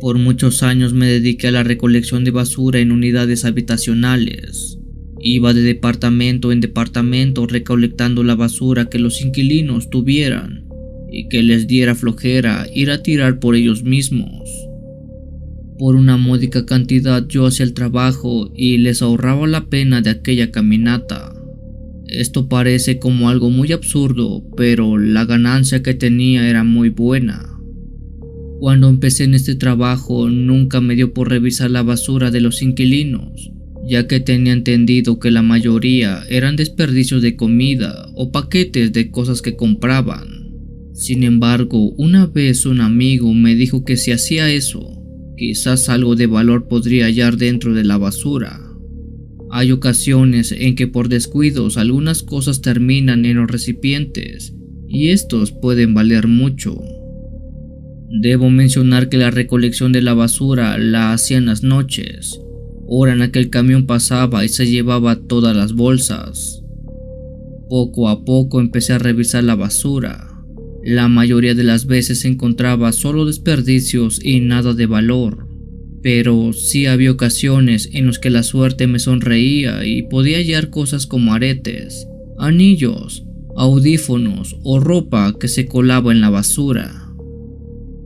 Por muchos años me dediqué a la recolección de basura en unidades habitacionales. Iba de departamento en departamento recolectando la basura que los inquilinos tuvieran y que les diera flojera ir a tirar por ellos mismos. Por una módica cantidad yo hacía el trabajo y les ahorraba la pena de aquella caminata. Esto parece como algo muy absurdo, pero la ganancia que tenía era muy buena. Cuando empecé en este trabajo nunca me dio por revisar la basura de los inquilinos, ya que tenía entendido que la mayoría eran desperdicios de comida o paquetes de cosas que compraban. Sin embargo, una vez un amigo me dijo que si hacía eso, quizás algo de valor podría hallar dentro de la basura. Hay ocasiones en que por descuidos algunas cosas terminan en los recipientes y estos pueden valer mucho. Debo mencionar que la recolección de la basura la hacía en las noches, hora en la que el camión pasaba y se llevaba todas las bolsas. Poco a poco empecé a revisar la basura. La mayoría de las veces encontraba solo desperdicios y nada de valor, pero sí había ocasiones en las que la suerte me sonreía y podía hallar cosas como aretes, anillos, audífonos o ropa que se colaba en la basura.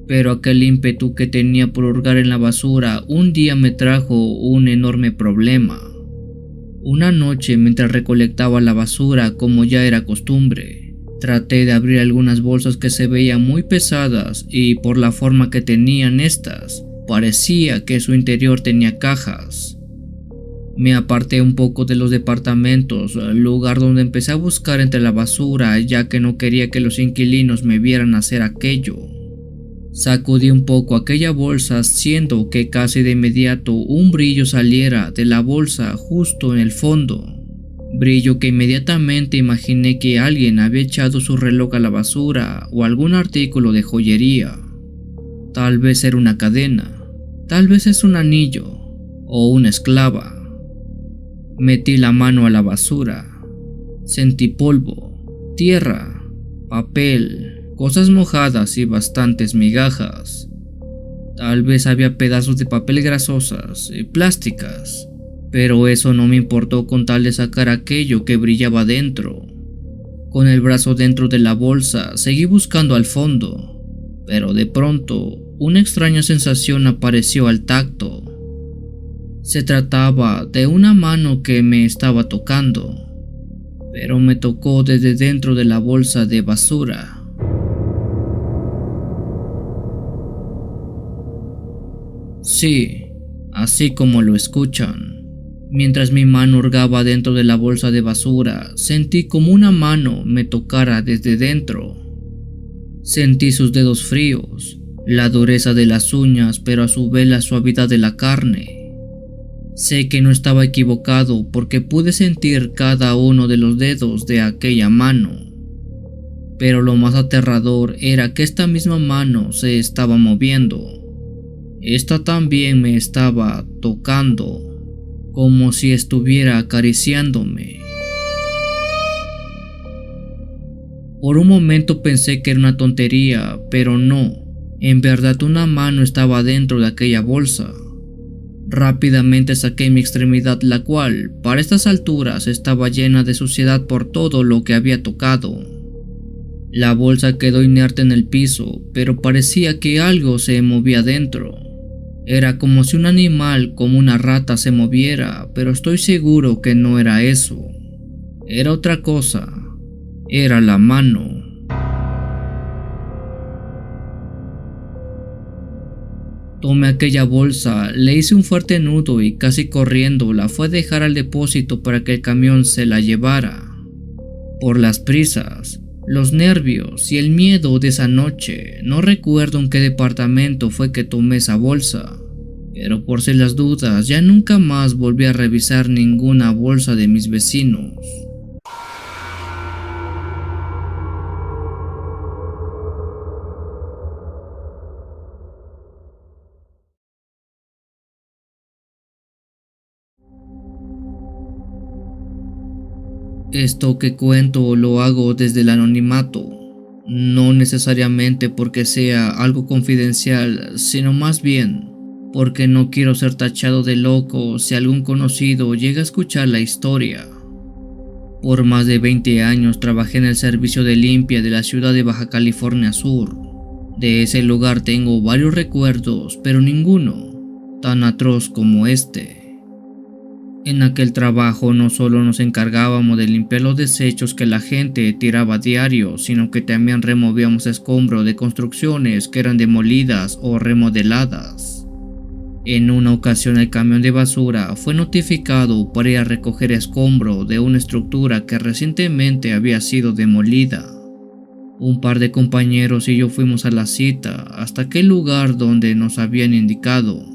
Pero aquel ímpetu que tenía por hurgar en la basura un día me trajo un enorme problema. Una noche, mientras recolectaba la basura como ya era costumbre, traté de abrir algunas bolsas que se veían muy pesadas y por la forma que tenían estas, parecía que su interior tenía cajas. Me aparté un poco de los departamentos, lugar donde empecé a buscar entre la basura ya que no quería que los inquilinos me vieran hacer aquello. Sacudí un poco aquella bolsa, haciendo que casi de inmediato un brillo saliera de la bolsa justo en el fondo. Brillo que inmediatamente imaginé que alguien había echado su reloj a la basura o algún artículo de joyería. Tal vez era una cadena, tal vez es un anillo o una esclava. Metí la mano a la basura. Sentí polvo, tierra, papel, cosas mojadas y bastantes migajas. Tal vez había pedazos de papel grasosas y plásticas, pero eso no me importó con tal de sacar aquello que brillaba dentro. Con el brazo dentro de la bolsa seguí buscando al fondo, pero de pronto una extraña sensación apareció al tacto. Se trataba de una mano que me estaba tocando, pero me tocó desde dentro de la bolsa de basura. Sí, así como lo escuchan. Mientras mi mano hurgaba dentro de la bolsa de basura, sentí como una mano me tocara desde dentro. Sentí sus dedos fríos, la dureza de las uñas, pero a su vez la suavidad de la carne. Sé que no estaba equivocado porque pude sentir cada uno de los dedos de aquella mano. Pero lo más aterrador era que esta misma mano se estaba moviendo. Esta también me estaba tocando, como si estuviera acariciándome. Por un momento pensé que era una tontería, pero no. En verdad una mano estaba dentro de aquella bolsa. Rápidamente saqué mi extremidad, la cual, para estas alturas, estaba llena de suciedad por todo lo que había tocado. La bolsa quedó inerte en el piso, pero parecía que algo se movía dentro. Era como si un animal como una rata se moviera, pero estoy seguro que no era eso. Era otra cosa. Era la mano. Tomé aquella bolsa, le hice un fuerte nudo y casi corriendo la fue a dejar al depósito para que el camión se la llevara. Por las prisas, los nervios y el miedo de esa noche, no recuerdo en qué departamento fue que tomé esa bolsa, pero por si las dudas ya nunca más volví a revisar ninguna bolsa de mis vecinos. Esto que cuento lo hago desde el anonimato. No necesariamente porque sea algo confidencial, sino más bien porque no quiero ser tachado de loco si algún conocido llega a escuchar la historia. Por más de 20 años trabajé en el servicio de limpia de la ciudad de Baja California Sur. De ese lugar tengo varios recuerdos, pero ninguno tan atroz como este. En aquel trabajo no solo nos encargábamos de limpiar los desechos que la gente tiraba a diario, sino que también removíamos escombro de construcciones que eran demolidas o remodeladas. En una ocasión el camión de basura fue notificado para ir a recoger escombro de una estructura que recientemente había sido demolida. Un par de compañeros y yo fuimos a la cita hasta aquel lugar donde nos habían indicado.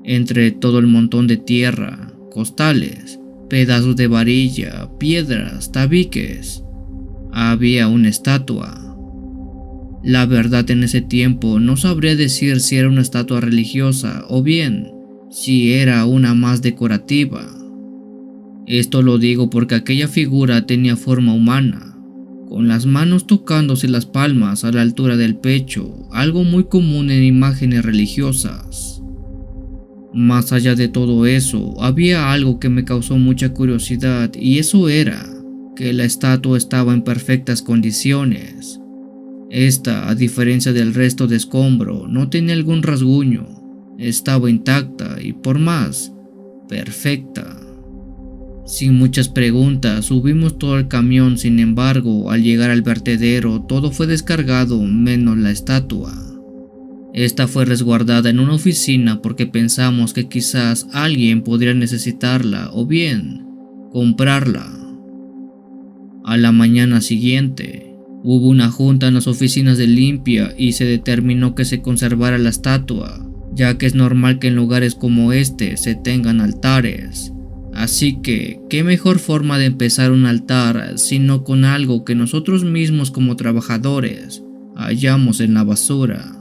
Entre todo el montón de tierra, costales, pedazos de varilla, piedras, tabiques, había una estatua. La verdad, en ese tiempo no sabría decir si era una estatua religiosa o bien si era una más decorativa. Esto lo digo porque aquella figura tenía forma humana, con las manos tocándose las palmas a la altura del pecho, algo muy común en imágenes religiosas. Más allá de todo eso, había algo que me causó mucha curiosidad, y eso era que la estatua estaba en perfectas condiciones. Esta, a diferencia del resto de escombro, no tenía algún rasguño, estaba intacta y por más, perfecta. Sin muchas preguntas, subimos todo el camión. Sin embargo, al llegar al vertedero, todo fue descargado menos la estatua. Esta fue resguardada en una oficina porque pensamos que quizás alguien podría necesitarla o bien comprarla. A la mañana siguiente, hubo una junta en las oficinas de limpia y se determinó que se conservara la estatua, ya que es normal que en lugares como este se tengan altares. Así que, ¿qué mejor forma de empezar un altar sino con algo que nosotros mismos como trabajadores hallamos en la basura?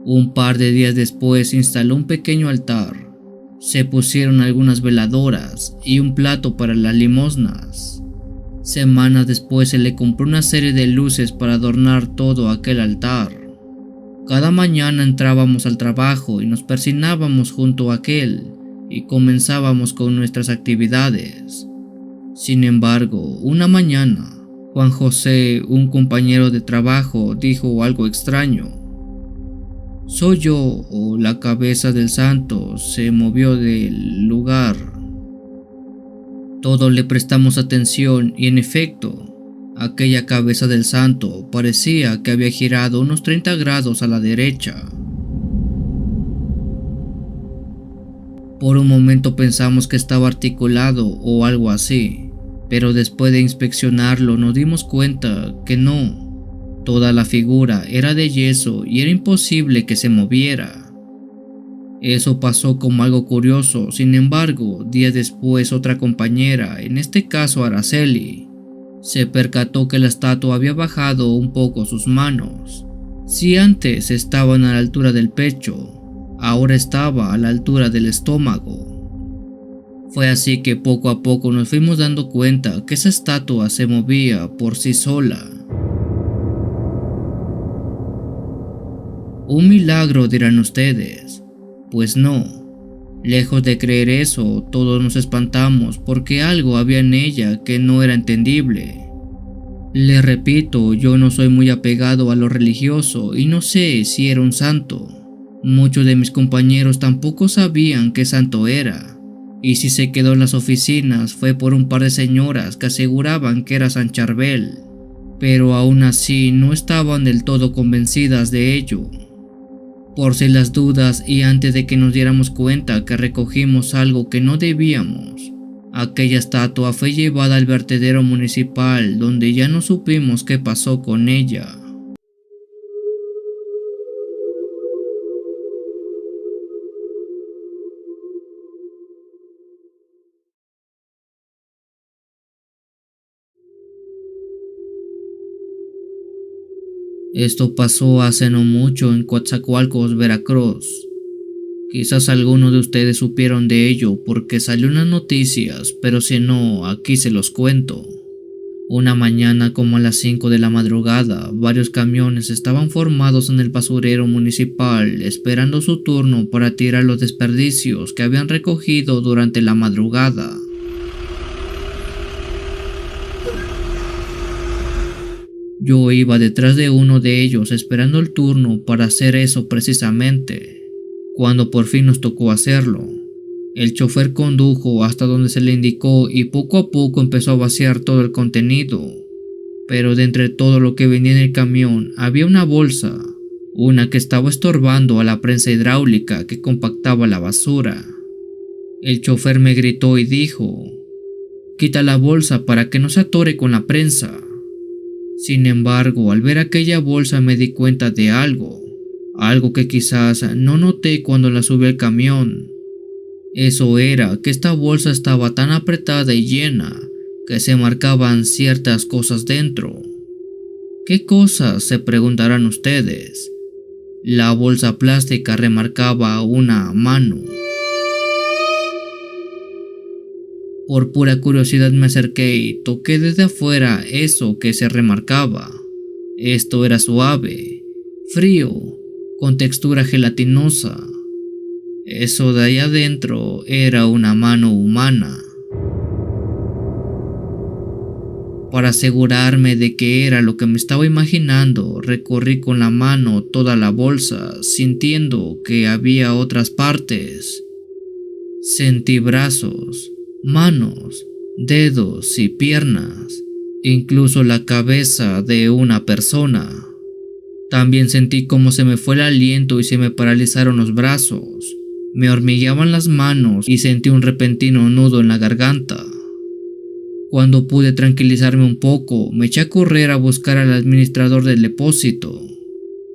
Un par de días después se instaló un pequeño altar. Se pusieron algunas veladoras y un plato para las limosnas. Semanas después se le compró una serie de luces para adornar todo aquel altar. Cada mañana entrábamos al trabajo y nos persignábamos junto a aquel y comenzábamos con nuestras actividades. Sin embargo, una mañana, Juan José, un compañero de trabajo, dijo algo extraño. ¿Soy yo o la cabeza del santo se movió del lugar? Todos le prestamos atención y en efecto, aquella cabeza del santo parecía que había girado unos 30 grados a la derecha. Por un momento pensamos que estaba articulado o algo así, pero después de inspeccionarlo nos dimos cuenta que no. Toda la figura era de yeso y era imposible que se moviera. Eso pasó como algo curioso. Sin embargo, días después otra compañera, en este caso Araceli, se percató que la estatua había bajado un poco sus manos. Si antes estaban a la altura del pecho, ahora estaba a la altura del estómago. Fue así que poco a poco nos fuimos dando cuenta que esa estatua se movía por sí sola. Un milagro, dirán ustedes. Pues no. Lejos de creer eso, todos nos espantamos porque algo había en ella que no era entendible. Le repito, yo no soy muy apegado a lo religioso y no sé si era un santo. Muchos de mis compañeros tampoco sabían qué santo era, y si se quedó en las oficinas fue por un par de señoras que aseguraban que era San Charbel, pero aún así no estaban del todo convencidas de ello. Por si las dudas y antes de que nos diéramos cuenta que recogimos algo que no debíamos, aquella estatua fue llevada al vertedero municipal donde ya no supimos qué pasó con ella. Esto pasó hace no mucho en Coatzacoalcos, Veracruz. Quizás algunos de ustedes supieron de ello porque salió en las noticias, pero si no, aquí se los cuento. Una mañana como a las 5 de la madrugada, varios camiones estaban formados en el basurero municipal esperando su turno para tirar los desperdicios que habían recogido durante la madrugada. Yo iba detrás de uno de ellos esperando el turno para hacer eso precisamente, cuando por fin nos tocó hacerlo. El chofer condujo hasta donde se le indicó y poco a poco empezó a vaciar todo el contenido. Pero de entre todo lo que venía en el camión había una bolsa, una que estaba estorbando a la prensa hidráulica que compactaba la basura. El chofer me gritó y dijo: "Quita la bolsa para que no se atore con la prensa". Sin embargo, al ver aquella bolsa me di cuenta de algo que quizás no noté cuando la subí al camión. Eso era que esta bolsa estaba tan apretada y llena que se marcaban ciertas cosas dentro. ¿Qué cosas?, se preguntarán ustedes. La bolsa plástica remarcaba una mano. Por pura curiosidad me acerqué y toqué desde afuera eso que se remarcaba. Esto era suave, frío, con textura gelatinosa. Eso de ahí adentro era una mano humana. Para asegurarme de que era lo que me estaba imaginando, recorrí con la mano toda la bolsa, sintiendo que había otras partes. Sentí brazos, manos, dedos y piernas, incluso la cabeza de una persona. También sentí cómo se me fue el aliento y se me paralizaron los brazos. Me hormigueaban las manos y sentí un repentino nudo en la garganta. Cuando pude tranquilizarme un poco, me eché a correr a buscar al administrador del depósito.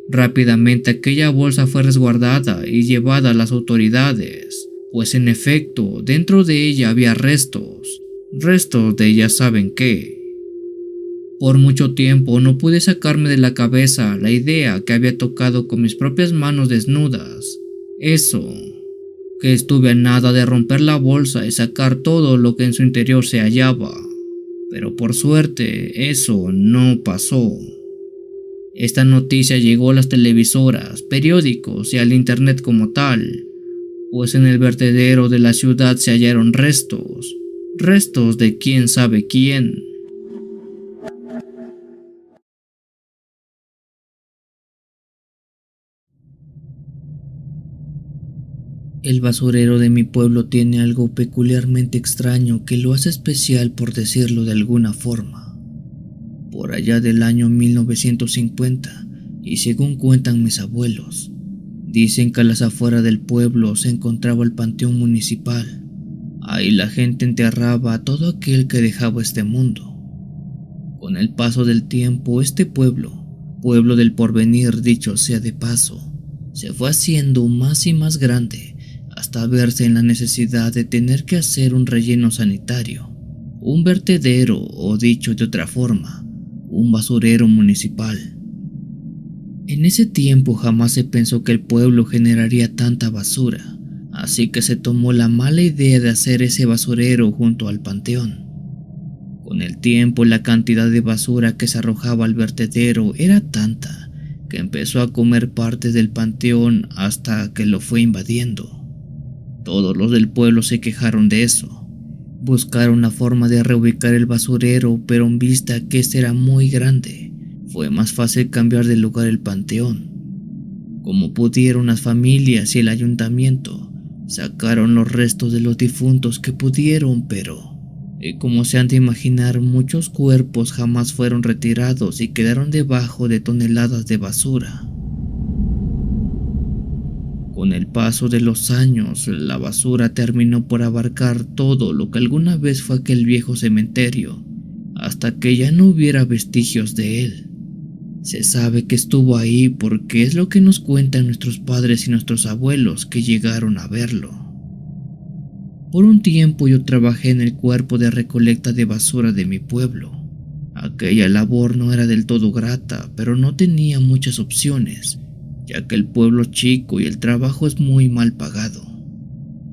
Rápidamente aquella bolsa fue resguardada y llevada a las autoridades, pues en efecto, dentro de ella había restos de ya saben qué. Por mucho tiempo no pude sacarme de la cabeza la idea que había tocado con mis propias manos desnudas. Eso, que estuve a nada de romper la bolsa y sacar todo lo que en su interior se hallaba. Pero por suerte, eso no pasó. Esta noticia llegó a las televisoras, periódicos y al internet como tal, pues en el vertedero de la ciudad se hallaron restos de quién sabe quién. El basurero de mi pueblo tiene algo peculiarmente extraño que lo hace especial, por decirlo de alguna forma. Por allá del año 1950, y según cuentan mis abuelos, dicen que a las afueras del pueblo se encontraba el panteón municipal. Ahí la gente enterraba a todo aquel que dejaba este mundo. Con el paso del tiempo, este pueblo del porvenir dicho sea de paso, se fue haciendo más y más grande, hasta verse en la necesidad de tener que hacer un relleno sanitario, un vertedero o, dicho de otra forma, un basurero municipal. En ese tiempo jamás se pensó que el pueblo generaría tanta basura, así que se tomó la mala idea de hacer ese basurero junto al panteón. Con el tiempo, la cantidad de basura que se arrojaba al vertedero era tanta que empezó a comer partes del panteón hasta que lo fue invadiendo. Todos los del pueblo se quejaron de eso. Buscaron una forma de reubicar el basurero, pero en vista que este era muy grande, fue más fácil cambiar de lugar el panteón. Como pudieron, las familias y el ayuntamiento sacaron los restos de los difuntos que pudieron, pero, como se han de imaginar, muchos cuerpos jamás fueron retirados y quedaron debajo de toneladas de basura. Con el paso de los años, la basura terminó por abarcar todo lo que alguna vez fue aquel viejo cementerio, hasta que ya no hubiera vestigios de él. Se sabe que estuvo ahí porque es lo que nos cuentan nuestros padres y nuestros abuelos que llegaron a verlo. Por un tiempo yo trabajé en el cuerpo de recolecta de basura de mi pueblo. Aquella labor no era del todo grata, pero no tenía muchas opciones, ya que el pueblo es chico y el trabajo es muy mal pagado.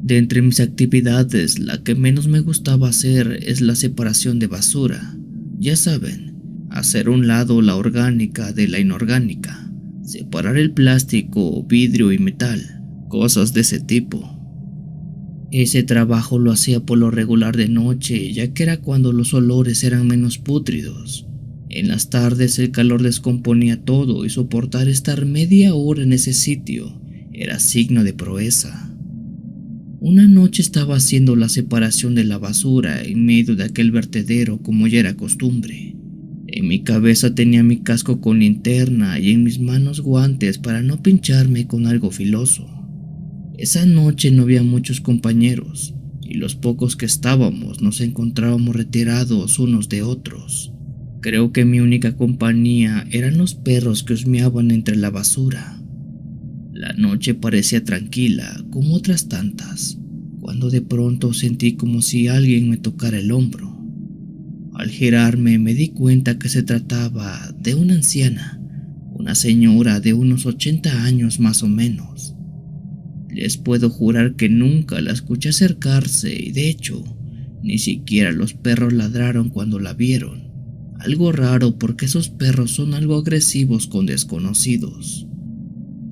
De entre mis actividades, la que menos me gustaba hacer es la separación de basura, Ya saben, hacer un lado la orgánica de la inorgánica, separar el plástico, vidrio y metal, cosas de ese tipo. Ese trabajo lo hacía por lo regular de noche, ya que era cuando los olores eran menos pútridos. En las tardes el calor descomponía todo y soportar estar media hora en ese sitio era signo de proeza. Una noche estaba haciendo la separación de la basura en medio de aquel vertedero como ya era costumbre. En mi cabeza tenía mi casco con linterna y en mis manos guantes para no pincharme con algo filoso. Esa noche no había muchos compañeros y los pocos que estábamos nos encontrábamos retirados unos de otros. Creo que mi única compañía eran los perros que husmeaban entre la basura. La noche parecía tranquila, como otras tantas, cuando de pronto sentí como si alguien me tocara el hombro. Al girarme me di cuenta que se trataba de una anciana, una señora de unos 80 años más o menos. Les puedo jurar que nunca la escuché acercarse y de hecho, ni siquiera los perros ladraron cuando la vieron. Algo raro porque esos perros son algo agresivos con desconocidos.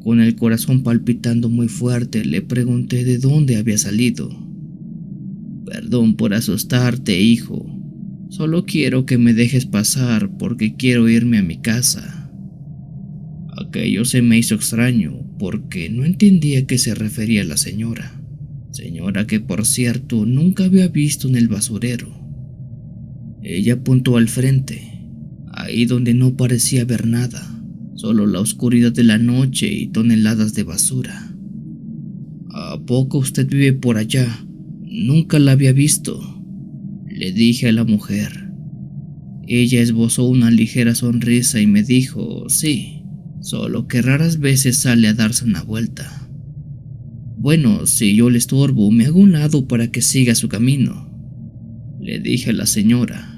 Con el corazón palpitando muy fuerte, le pregunté de dónde había salido. Perdón por asustarte, hijo. Solo quiero que me dejes pasar porque quiero irme a mi casa. Aquello se me hizo extraño porque no entendía a qué se refería la señora. Señora que por cierto nunca había visto en el basurero. Ella apuntó al frente, ahí donde no parecía haber nada. Solo la oscuridad de la noche y toneladas de basura. ¿A poco usted vive por allá? Nunca la había visto, le dije a la mujer. Ella esbozó una ligera sonrisa y me dijo, sí, solo que raras veces sale a darse una vuelta. Bueno, si yo le estorbo, me hago un lado para que siga su camino, le dije a la señora.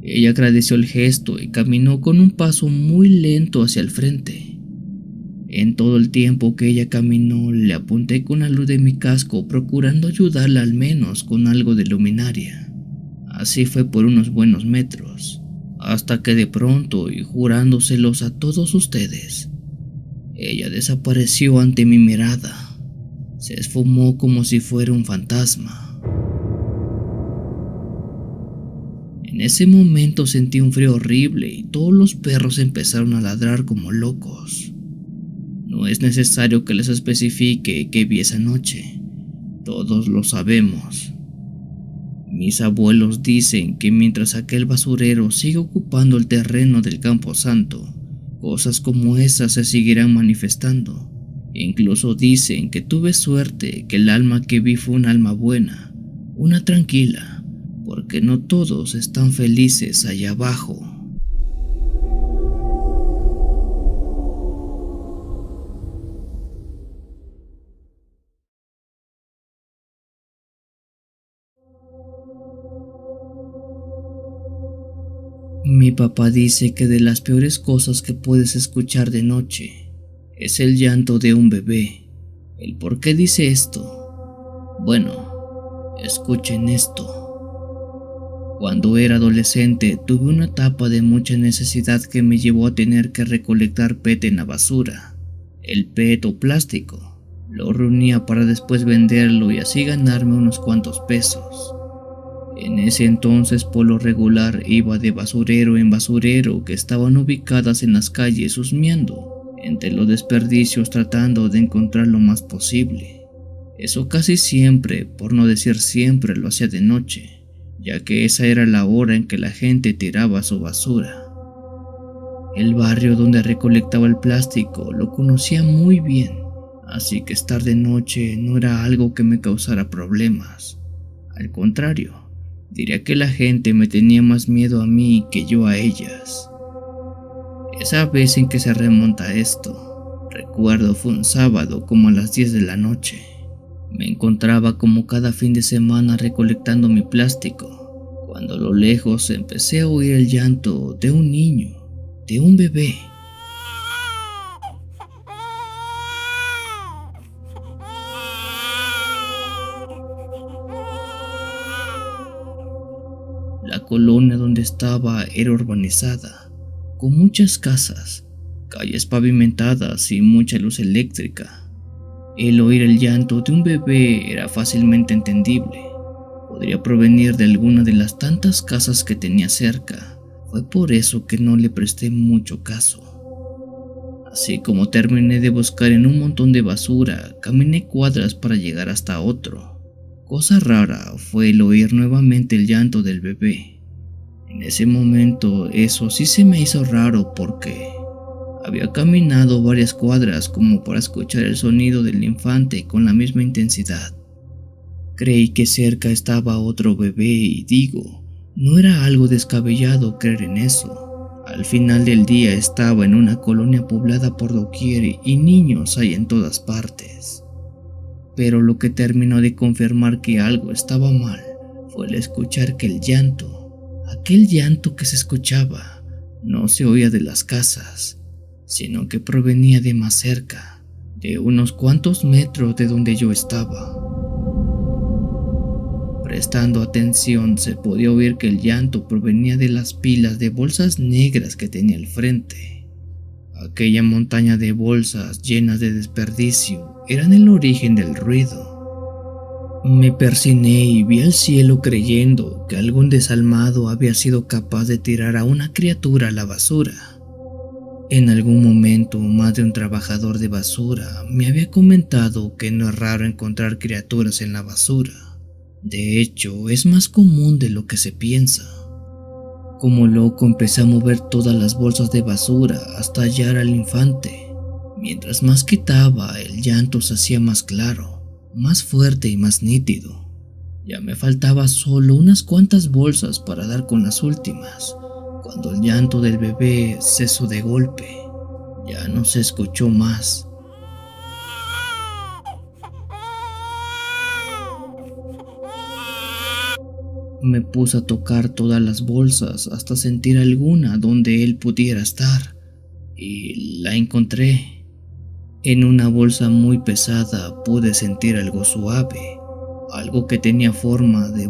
Ella agradeció el gesto y caminó con un paso muy lento hacia el frente. En todo el tiempo que ella caminó, le apunté con la luz de mi casco, procurando ayudarla al menos con algo de luminaria. Así fue por unos buenos metros, hasta que de pronto, y jurándoselos a todos ustedes, ella desapareció ante mi mirada. Se esfumó como si fuera un fantasma. En ese momento sentí un frío horrible y todos los perros empezaron a ladrar como locos. No es necesario que les especifique qué vi esa noche. Todos lo sabemos. Mis abuelos dicen que mientras aquel basurero siga ocupando el terreno del Camposanto, cosas como esas se seguirán manifestando. Incluso dicen que tuve suerte, que el alma que vi fue un alma buena, una tranquila, porque no todos están felices allá abajo. Mi papá dice que de las peores cosas que puedes escuchar de noche es el llanto de un bebé. ¿El por qué dice esto? Bueno, escuchen esto. Cuando era adolescente tuve una etapa de mucha necesidad que me llevó a tener que recolectar PET en la basura. El PET o plástico. Lo reunía para después venderlo y así ganarme unos cuantos pesos. En ese entonces por lo regular iba de basurero en basurero que estaban ubicadas en las calles husmeando entre los desperdicios tratando de encontrar lo más posible. Eso casi siempre, por no decir siempre, lo hacía de noche, ya que esa era la hora en que la gente tiraba su basura. El barrio donde recolectaba el plástico lo conocía muy bien, así que estar de noche no era algo que me causara problemas. Al contrario, diría que la gente me tenía más miedo a mí que yo a ellas. Esa vez en que se remonta esto, recuerdo fue un sábado como a las 10 de la noche. Me encontraba como cada fin de semana recolectando mi plástico, cuando a lo lejos empecé a oír el llanto de un niño, de un bebé. La colonia donde estaba era urbanizada, con muchas casas, calles pavimentadas y mucha luz eléctrica. El oír el llanto de un bebé era fácilmente entendible. Podría provenir de alguna de las tantas casas que tenía cerca. Fue por eso que no le presté mucho caso. Así como terminé de buscar en un montón de basura, caminé cuadras para llegar hasta otro. Cosa rara fue el oír nuevamente el llanto del bebé. En ese momento eso sí se me hizo raro porque había caminado varias cuadras como para escuchar el sonido del infante con la misma intensidad. Creí que cerca estaba otro bebé y digo, no era algo descabellado creer en eso. Al final del día estaba en una colonia poblada por doquier y niños hay en todas partes. Pero lo que terminó de confirmar que algo estaba mal fue el escuchar que el llanto, aquel llanto que se escuchaba, no se oía de las casas, sino que provenía de más cerca, de unos cuantos metros de donde yo estaba. Prestando atención se podía oír que el llanto provenía de las pilas de bolsas negras que tenía al frente. Aquella montaña de bolsas llenas de desperdicio eran el origen del ruido. Me persigné y vi al cielo creyendo que algún desalmado había sido capaz de tirar a una criatura a la basura. En algún momento, más de un trabajador de basura me había comentado que no es raro encontrar criaturas en la basura. De hecho, es más común de lo que se piensa. Como loco empecé a mover todas las bolsas de basura hasta hallar al infante. Mientras más quitaba, el llanto se hacía más claro, más fuerte y más nítido. Ya me faltaba solo unas cuantas bolsas para dar con las últimas, cuando el llanto del bebé cesó de golpe. Ya no se escuchó más. Me puse a tocar todas las bolsas hasta sentir alguna donde él pudiera estar, y la encontré. En una bolsa muy pesada pude sentir algo suave, algo que tenía forma de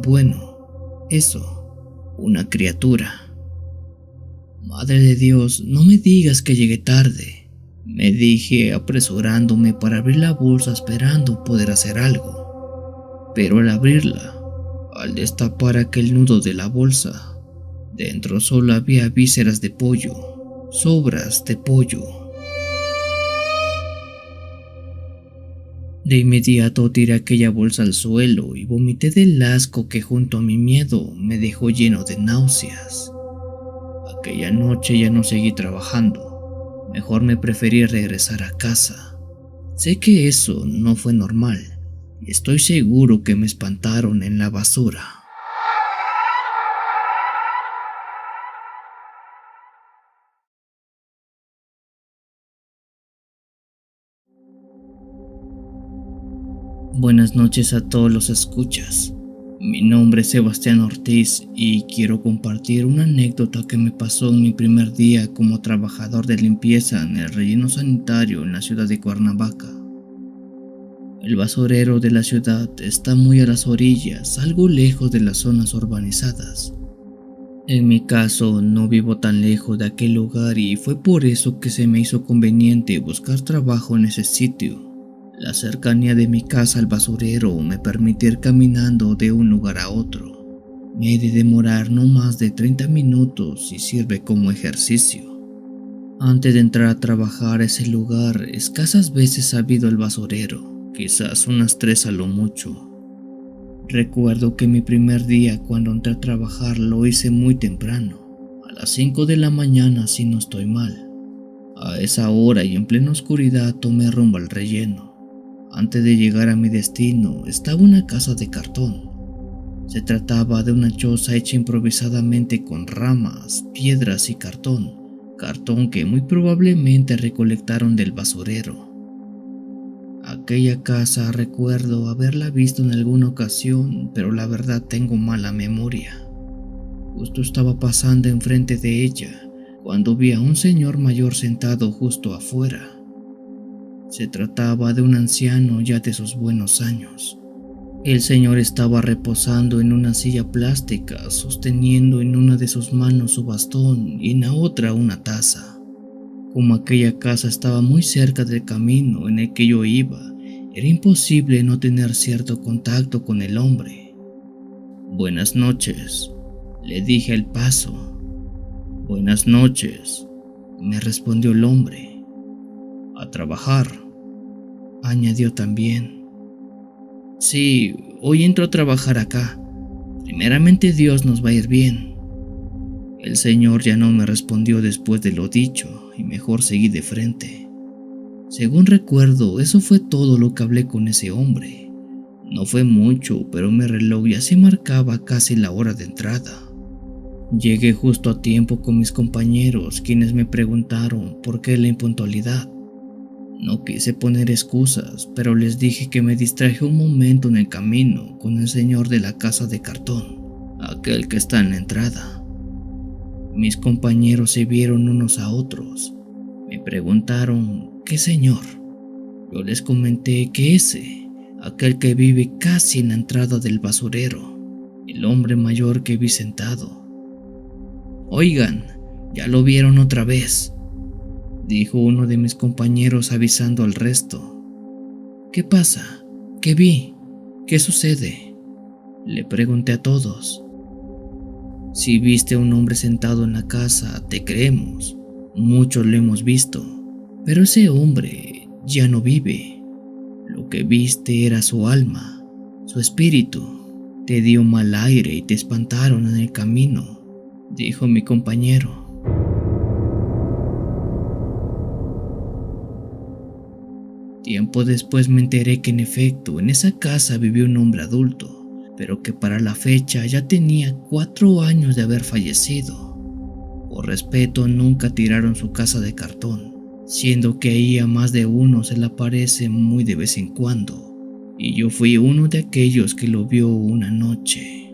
una criatura. Madre de Dios, no me digas que llegué tarde, me dije apresurándome para abrir la bolsa esperando poder hacer algo. Pero al abrirla, al destapar aquel nudo de la bolsa, dentro solo había vísceras de pollo, sobras de pollo. De inmediato tiré aquella bolsa al suelo y vomité del asco que junto a mi miedo me dejó lleno de náuseas. Aquella noche ya no seguí trabajando, mejor me preferí regresar a casa. Sé que eso no fue normal. Y estoy seguro que me espantaron en la basura. Buenas noches a todos los escuchas. Mi nombre es Sebastián Ortiz y quiero compartir una anécdota que me pasó en mi primer día como trabajador de limpieza en el relleno sanitario en la ciudad de Cuernavaca. El basurero de la ciudad está muy a las orillas, algo lejos de las zonas urbanizadas. En mi caso, no vivo tan lejos de aquel lugar y fue por eso que se me hizo conveniente buscar trabajo en ese sitio. La cercanía de mi casa al basurero me permite ir caminando de un lugar a otro. Me he de demorar no más de 30 minutos y sirve como ejercicio. Antes de entrar a trabajar a ese lugar, escasas veces ha habido el basurero. Quizás unas 3 a lo mucho. Recuerdo que mi primer día cuando entré a trabajar lo hice muy temprano, a las 5 de la mañana si no estoy mal. A esa hora y en plena oscuridad tomé rumbo al relleno. Antes de llegar a mi destino estaba una casa de cartón. Se trataba de una choza hecha improvisadamente con ramas, piedras y cartón que muy probablemente recolectaron del basurero. Aquella casa recuerdo haberla visto en alguna ocasión, pero la verdad tengo mala memoria. Justo estaba pasando enfrente de ella cuando vi a un señor mayor sentado justo afuera. Se trataba de un anciano ya de sus buenos años. El señor estaba reposando en una silla plástica, sosteniendo en una de sus manos su bastón y en la otra una taza. Como aquella casa estaba muy cerca del camino en el que yo iba, era imposible no tener cierto contacto con el hombre. «Buenas noches», le dije al paso. «Buenas noches», me respondió el hombre. «A trabajar», añadió también. «Sí, hoy entro a trabajar acá. Primeramente Dios nos va a ir bien». El señor ya no me respondió después de lo dicho y mejor seguí de frente. Según recuerdo, eso fue todo lo que hablé con ese hombre. No fue mucho, pero mi reloj ya se marcaba casi la hora de entrada. Llegué justo a tiempo con mis compañeros, quienes me preguntaron por qué la impuntualidad. No quise poner excusas, pero les dije que me distraje un momento en el camino con el señor de la casa de cartón, aquel que está en la entrada. Mis compañeros se vieron unos a otros. Me preguntaron, ¿qué señor? Yo les comenté que ese, aquel que vive casi en la entrada del basurero, el hombre mayor que vi sentado. «Oigan, ya lo vieron otra vez», dijo uno de mis compañeros avisando al resto. «¿Qué pasa? ¿Qué vi? ¿Qué sucede?», le pregunté a todos. «Si viste a un hombre sentado en la casa, te creemos. Muchos lo hemos visto, pero ese hombre ya no vive. Lo que viste era su alma, su espíritu. Te dio mal aire y te espantaron en el camino», dijo mi compañero. Tiempo después me enteré que en efecto en esa casa vivió un hombre adulto, pero que para la fecha ya tenía 4 años de haber fallecido. Por respeto nunca tiraron su casa de cartón, siendo que ahí a más de uno se le aparece muy de vez en cuando, y yo fui uno de aquellos que lo vio una noche.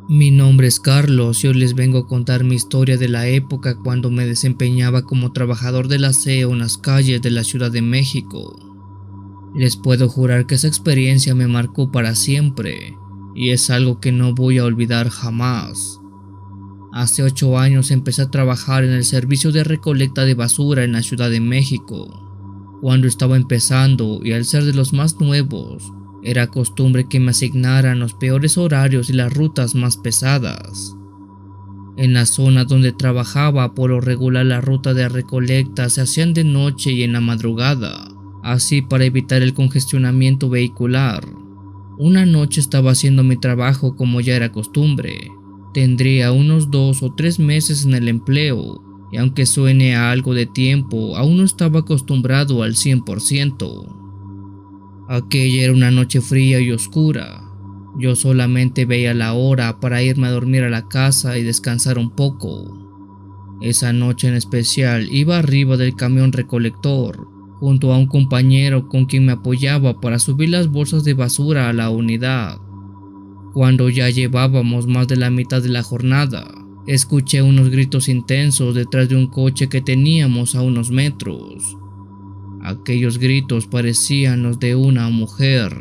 Mi nombre es Carlos y hoy les vengo a contar mi historia de la época cuando me desempeñaba como trabajador del aseo en las calles de la Ciudad de México. Les puedo jurar que esa experiencia me marcó para siempre y es algo que no voy a olvidar jamás. Hace 8 años empecé a trabajar en el servicio de recolecta de basura en la Ciudad de México. Cuando estaba empezando y al ser de los más nuevos, era costumbre que me asignaran los peores horarios y las rutas más pesadas. En la zona donde trabajaba, por lo regular las rutas de recolecta se hacían de noche y en la madrugada, así para evitar el congestionamiento vehicular. Una noche estaba haciendo mi trabajo como ya era costumbre. Tendría unos 2 o 3 meses en el empleo, y aunque suene a algo de tiempo, aún no estaba acostumbrado al 100%. Aquella era una noche fría y oscura. Yo solamente veía la hora para irme a dormir a la casa y descansar un poco. Esa noche en especial iba arriba del camión recolector, junto a un compañero con quien me apoyaba para subir las bolsas de basura a la unidad. Cuando ya llevábamos más de la mitad de la jornada, escuché unos gritos intensos detrás de un coche que teníamos a unos metros. Aquellos gritos parecían los de una mujer.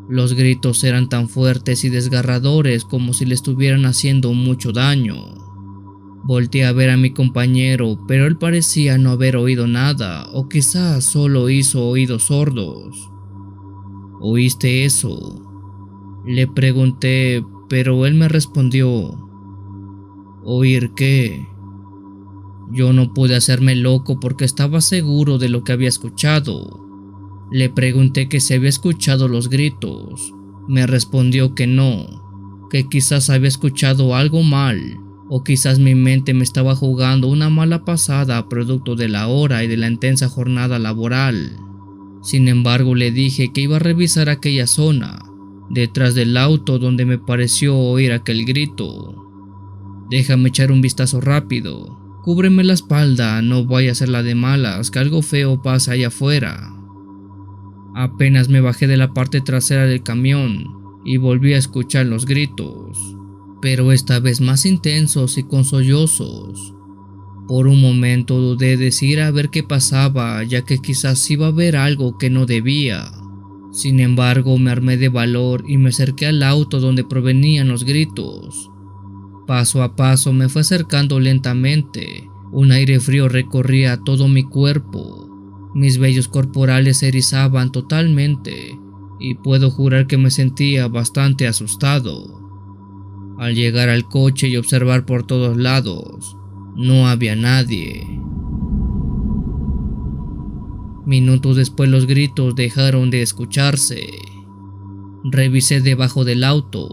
Los gritos eran tan fuertes y desgarradores como si le estuvieran haciendo mucho daño. Volteé a ver a mi compañero, pero él parecía no haber oído nada, o quizás solo hizo oídos sordos. ¿Oíste eso?, le pregunté, pero él me respondió. ¿Oír qué? Yo no pude hacerme loco porque estaba seguro de lo que había escuchado. Le pregunté que si había escuchado los gritos. Me respondió que no, que quizás había escuchado algo mal, o quizás mi mente me estaba jugando una mala pasada producto de la hora y de la intensa jornada laboral. Sin embargo, le dije que iba a revisar aquella zona, detrás del auto donde me pareció oír aquel grito. «Déjame echar un vistazo rápido. Cúbreme la espalda, no vaya a ser la de malas, que algo feo pasa allá afuera». Apenas me bajé de la parte trasera del camión, y volví a escuchar los gritos, pero esta vez más intensos y con sollozos. Por un momento dudé de si ir a ver qué pasaba, ya que quizás iba a ver algo que no debía. Sin embargo, me armé de valor y me acerqué al auto donde provenían los gritos. Paso a paso me fue acercando lentamente. Un aire frío recorría todo mi cuerpo. Mis vellos corporales se erizaban totalmente y puedo jurar que me sentía bastante asustado. Al llegar al coche y observar por todos lados, no había nadie. Minutos después los gritos dejaron de escucharse. Revisé debajo del auto,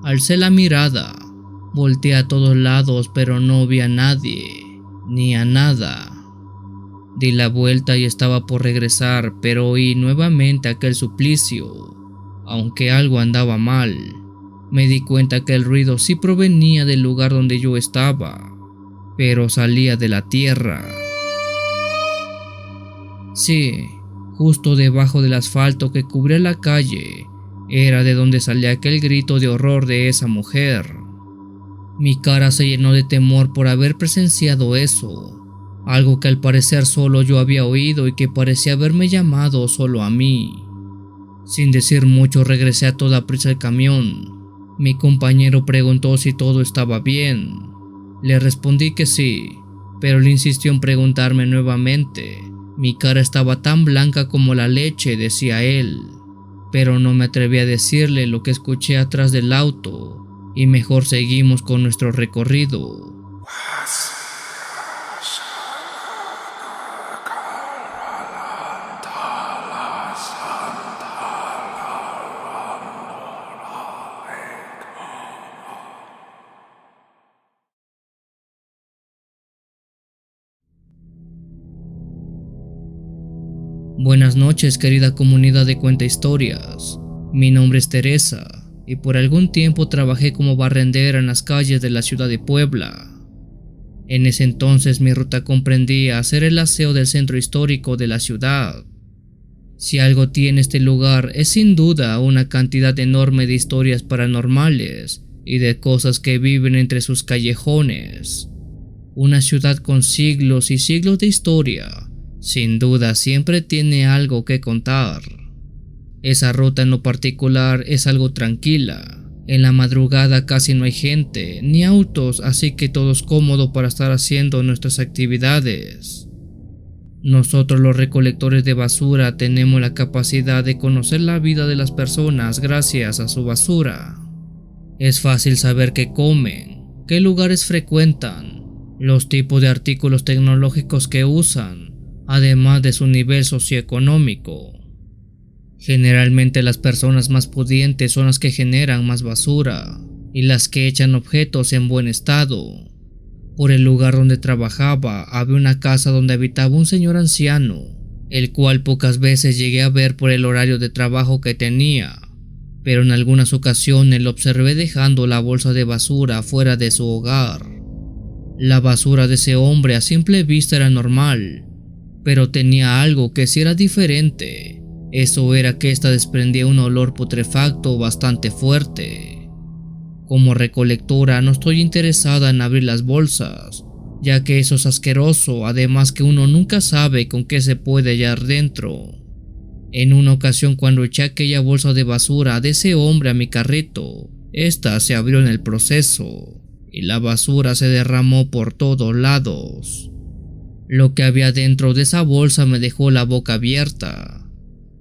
alcé la mirada, volteé a todos lados pero no vi a nadie, ni a nada. Di la vuelta y estaba por regresar, pero oí nuevamente aquel suplicio. Aunque algo andaba mal, me di cuenta que el ruido sí provenía del lugar donde yo estaba, pero salía de la tierra. Sí, justo debajo del asfalto que cubría la calle, era de donde salía aquel grito de horror de esa mujer. Mi cara se llenó de temor por haber presenciado eso, algo que al parecer solo yo había oído y que parecía haberme llamado solo a mí. Sin decir mucho regresé a toda prisa al camión. Mi compañero preguntó si todo estaba bien. Le respondí que sí, pero él insistió en preguntarme nuevamente. Mi cara estaba tan blanca como la leche, decía él, pero no me atreví a decirle lo que escuché atrás del auto y mejor seguimos con nuestro recorrido. Buenas noches, querida comunidad de Cuenta Historias. Mi nombre es Teresa y por algún tiempo trabajé como barrendera en las calles de la ciudad de Puebla. En ese entonces mi ruta comprendía hacer el aseo del centro histórico de la ciudad. Si algo tiene este lugar es sin duda una cantidad enorme de historias paranormales y de cosas que viven entre sus callejones. Una ciudad con siglos y siglos de historia, sin duda siempre tiene algo que contar. Esa ruta en lo particular es algo tranquila. En la madrugada casi no hay gente ni autos, así que todo es cómodo para estar haciendo nuestras actividades. Nosotros los recolectores de basura tenemos la capacidad de conocer la vida de las personas gracias a su basura. Es fácil saber qué comen, qué lugares frecuentan, los tipos de artículos tecnológicos que usan, además de su nivel socioeconómico. Generalmente las personas más pudientes son las que generan más basura y las que echan objetos en buen estado. Por el lugar donde trabajaba había una casa donde habitaba un señor anciano, el cual pocas veces llegué a ver por el horario de trabajo que tenía, pero en algunas ocasiones lo observé dejando la bolsa de basura fuera de su hogar. La basura de ese hombre a simple vista era normal, pero tenía algo que sí era diferente. Eso era que ésta desprendía un olor putrefacto bastante fuerte. Como recolectora no estoy interesada en abrir las bolsas, ya que eso es asqueroso, además que uno nunca sabe con qué se puede hallar dentro. En una ocasión cuando eché aquella bolsa de basura de ese hombre a mi carrito, esta se abrió en el proceso y la basura se derramó por todos lados. Lo que había dentro de esa bolsa me dejó la boca abierta.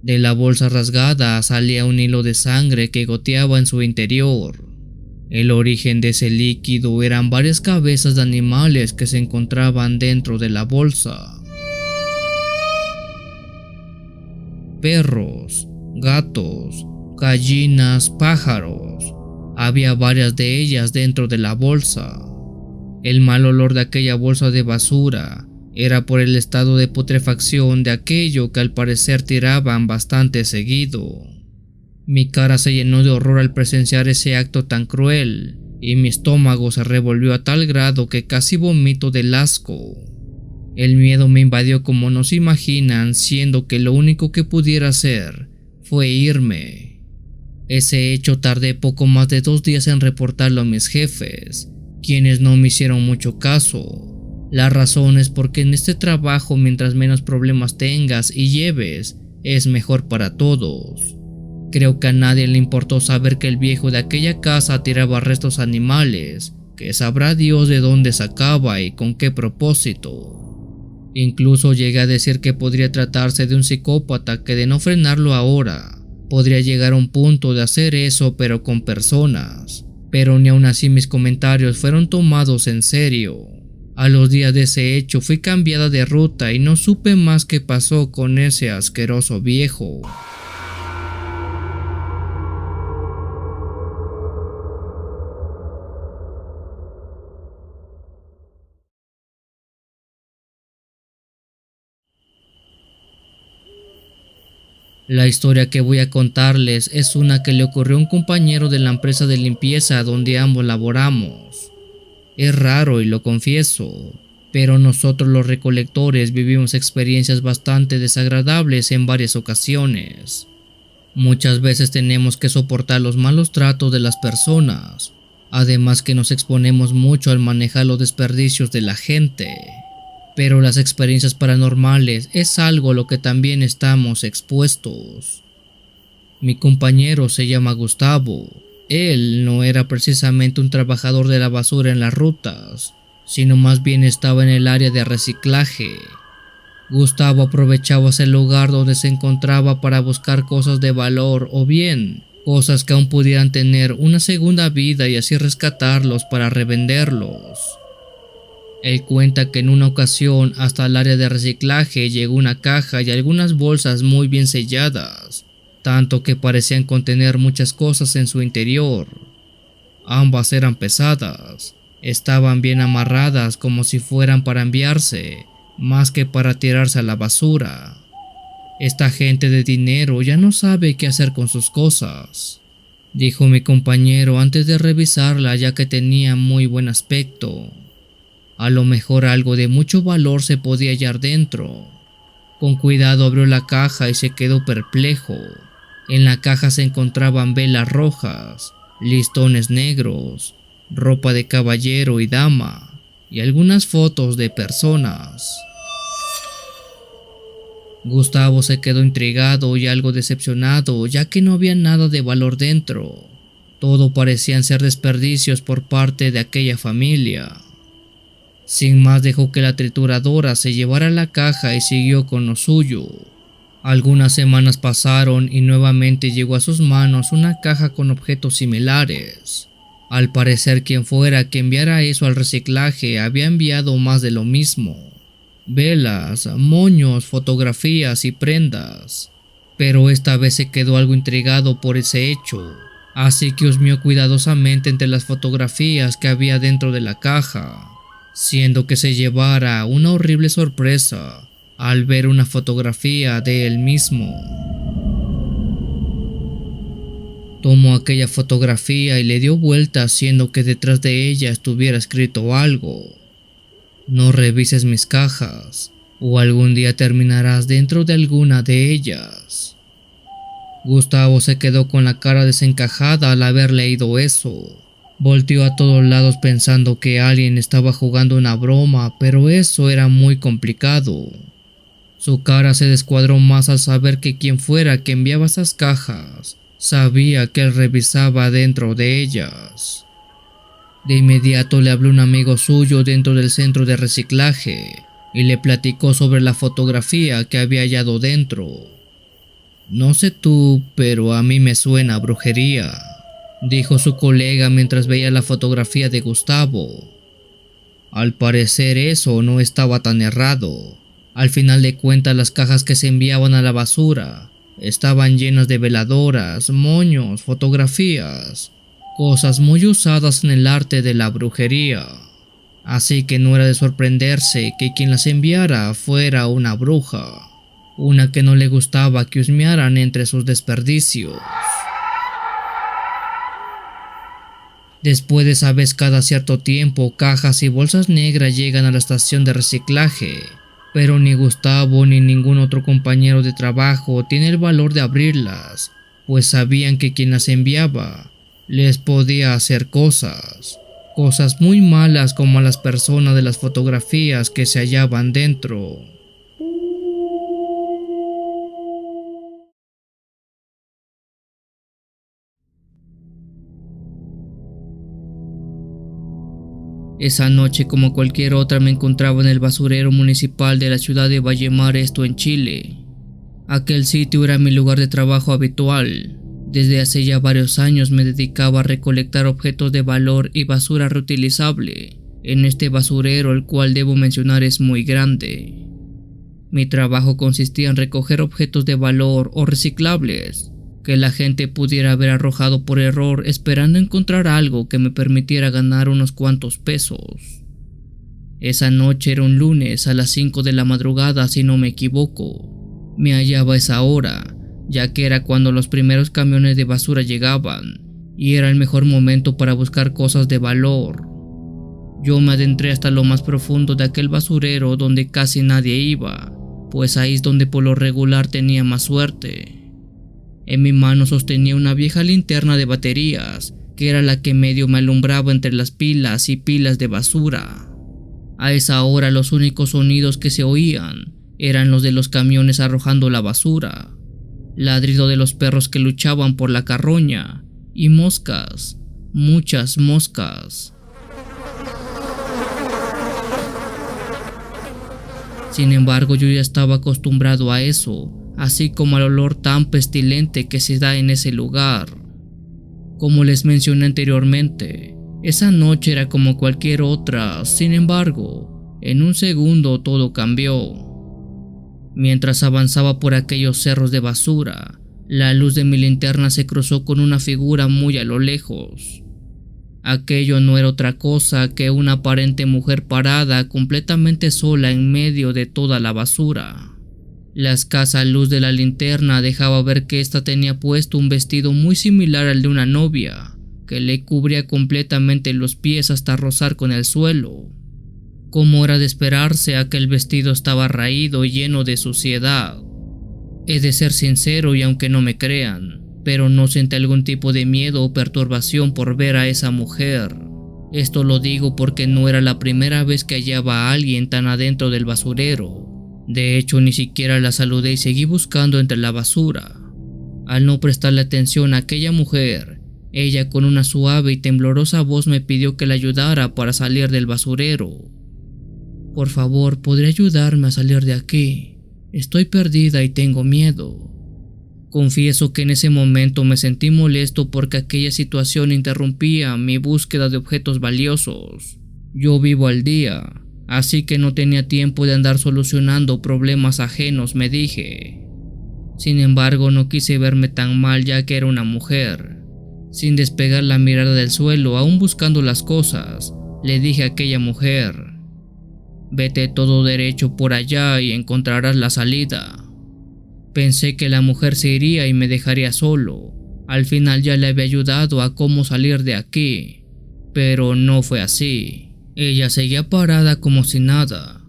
De la bolsa rasgada salía un hilo de sangre que goteaba en su interior. El origen de ese líquido eran varias cabezas de animales que se encontraban dentro de la bolsa. Perros, gatos, gallinas, pájaros. Había varias de ellas dentro de la bolsa. El mal olor de aquella bolsa de basura era por el estado de putrefacción de aquello que al parecer tiraban bastante seguido. Mi cara se llenó de horror al presenciar ese acto tan cruel y mi estómago se revolvió a tal grado que casi vomito del asco. El miedo me invadió como no se imaginan, siendo que lo único que pudiera hacer fue irme. Ese hecho tardé poco más de 2 días en reportarlo a mis jefes, quienes no me hicieron mucho caso. La razón es porque en este trabajo, mientras menos problemas tengas y lleves, es mejor para todos. Creo que a nadie le importó saber que el viejo de aquella casa tiraba restos animales, que sabrá Dios de dónde sacaba y con qué propósito. Incluso llegué a decir que podría tratarse de un psicópata que, de no frenarlo ahora, podría llegar a un punto de hacer eso pero con personas. Pero ni aun así mis comentarios fueron tomados en serio. A los días de ese hecho fui cambiada de ruta y no supe más qué pasó con ese asqueroso viejo. La historia que voy a contarles es una que le ocurrió a un compañero de la empresa de limpieza donde ambos laboramos. Es raro y lo confieso, pero nosotros los recolectores vivimos experiencias bastante desagradables en varias ocasiones. Muchas veces tenemos que soportar los malos tratos de las personas, además que nos exponemos mucho al manejar los desperdicios de la gente. Pero las experiencias paranormales es algo a lo que también estamos expuestos. Mi compañero se llama Gustavo. Él no era precisamente un trabajador de la basura en las rutas, sino más bien estaba en el área de reciclaje. Gustavo aprovechaba ese lugar donde se encontraba para buscar cosas de valor o bien cosas que aún pudieran tener una segunda vida y así rescatarlos para revenderlos. Él cuenta que en una ocasión hasta el área de reciclaje llegó una caja y algunas bolsas muy bien selladas, tanto que parecían contener muchas cosas en su interior. Ambas eran pesadas, estaban bien amarradas como si fueran para enviarse, más que para tirarse a la basura. Esta gente de dinero ya no sabe qué hacer con sus cosas, dijo mi compañero antes de revisarla, ya que tenía muy buen aspecto. A lo mejor algo de mucho valor se podía hallar dentro. Con cuidado abrió la caja y se quedó perplejo. En la caja se encontraban velas rojas, listones negros, ropa de caballero y dama, y algunas fotos de personas. Gustavo se quedó intrigado y algo decepcionado, ya que no había nada de valor dentro. Todo parecían ser desperdicios por parte de aquella familia. Sin más dejó que la trituradora se llevara la caja y siguió con lo suyo. Algunas semanas pasaron y nuevamente llegó a sus manos una caja con objetos similares. Al parecer quien fuera que enviara eso al reciclaje había enviado más de lo mismo. Velas, moños, fotografías y prendas. Pero esta vez se quedó algo intrigado por ese hecho, así que husmeó cuidadosamente entre las fotografías que había dentro de la caja, siendo que se llevara una horrible sorpresa al ver una fotografía de él mismo. Tomó aquella fotografía y le dio vuelta haciendo que detrás de ella estuviera escrito algo: no revises mis cajas, o algún día terminarás dentro de alguna de ellas. Gustavo se quedó con la cara desencajada al haber leído eso. Volteó a todos lados pensando que alguien estaba jugando una broma, pero eso era muy complicado. Su cara se descuadró más al saber que quien fuera que enviaba esas cajas sabía que él revisaba dentro de ellas. De inmediato le habló un amigo suyo dentro del centro de reciclaje y le platicó sobre la fotografía que había hallado dentro. No sé tú, pero a mí me suena a brujería, dijo su colega mientras veía la fotografía de Gustavo. Al parecer eso no estaba tan errado. Al final de cuentas, las cajas que se enviaban a la basura estaban llenas de veladoras, moños, fotografías, cosas muy usadas en el arte de la brujería. Así que no era de sorprenderse que quien las enviara fuera una bruja, una que no le gustaba que husmearan entre sus desperdicios. Después de esa vez, cada cierto tiempo, cajas y bolsas negras llegan a la estación de reciclaje, pero ni Gustavo ni ningún otro compañero de trabajo tiene el valor de abrirlas pues sabían que quien las enviaba les podía hacer cosas muy malas como a las personas de las fotografías que se hallaban dentro. Esa noche, como cualquier otra, me encontraba en el basurero municipal de la ciudad de Vallemar, esto en Chile. Aquel sitio era mi lugar de trabajo habitual. Desde hace ya varios años me dedicaba a recolectar objetos de valor y basura reutilizable en este basurero, el cual debo mencionar es muy grande. Mi trabajo consistía en recoger objetos de valor o reciclables que la gente pudiera haber arrojado por error, esperando encontrar algo que me permitiera ganar unos cuantos pesos. Esa noche era un lunes a las 5 de la madrugada, si no me equivoco. Me hallaba a esa hora, ya que era cuando los primeros camiones de basura llegaban, y era el mejor momento para buscar cosas de valor. Yo me adentré hasta lo más profundo de aquel basurero donde casi nadie iba, pues ahí es donde por lo regular tenía más suerte. En mi mano sostenía una vieja linterna de baterías, que era la que medio me alumbraba entre las pilas y pilas de basura. A esa hora los únicos sonidos que se oían eran los de los camiones arrojando la basura, ladrido de los perros que luchaban por la carroña y moscas, muchas moscas. Sin embargo, yo ya estaba acostumbrado a eso, así como al olor tan pestilente que se da en ese lugar. Como les mencioné anteriormente, esa noche era como cualquier otra. Sin embargo, en un segundo todo cambió. Mientras avanzaba por aquellos cerros de basura, la luz de mi linterna se cruzó con una figura muy a lo lejos. Aquello no era otra cosa que una aparente mujer parada completamente sola en medio de toda la basura. La escasa luz de la linterna dejaba ver que ésta tenía puesto un vestido muy similar al de una novia, que le cubría completamente los pies hasta rozar con el suelo. Como era de esperarse, aquel vestido estaba raído y lleno de suciedad. He de ser sincero, y aunque no me crean, pero no sentí algún tipo de miedo o perturbación por ver a esa mujer. Esto lo digo porque no era la primera vez que hallaba a alguien tan adentro del basurero. De hecho, ni siquiera la saludé y seguí buscando entre la basura. Al no prestarle atención a aquella mujer, ella con una suave y temblorosa voz me pidió que la ayudara para salir del basurero. Por favor, ¿podría ayudarme a salir de aquí? Estoy perdida y tengo miedo. Confieso que en ese momento me sentí molesto porque aquella situación interrumpía mi búsqueda de objetos valiosos. Yo vivo al día, así que no tenía tiempo de andar solucionando problemas ajenos, me dije. Sin embargo, no quise verme tan mal ya que era una mujer. Sin despegar la mirada del suelo, aún buscando las cosas, le dije a aquella mujer: vete todo derecho por allá y encontrarás la salida. Pensé que la mujer se iría y me dejaría solo. Al final ya le había ayudado a cómo salir de aquí, pero no fue así. Ella seguía parada como si nada.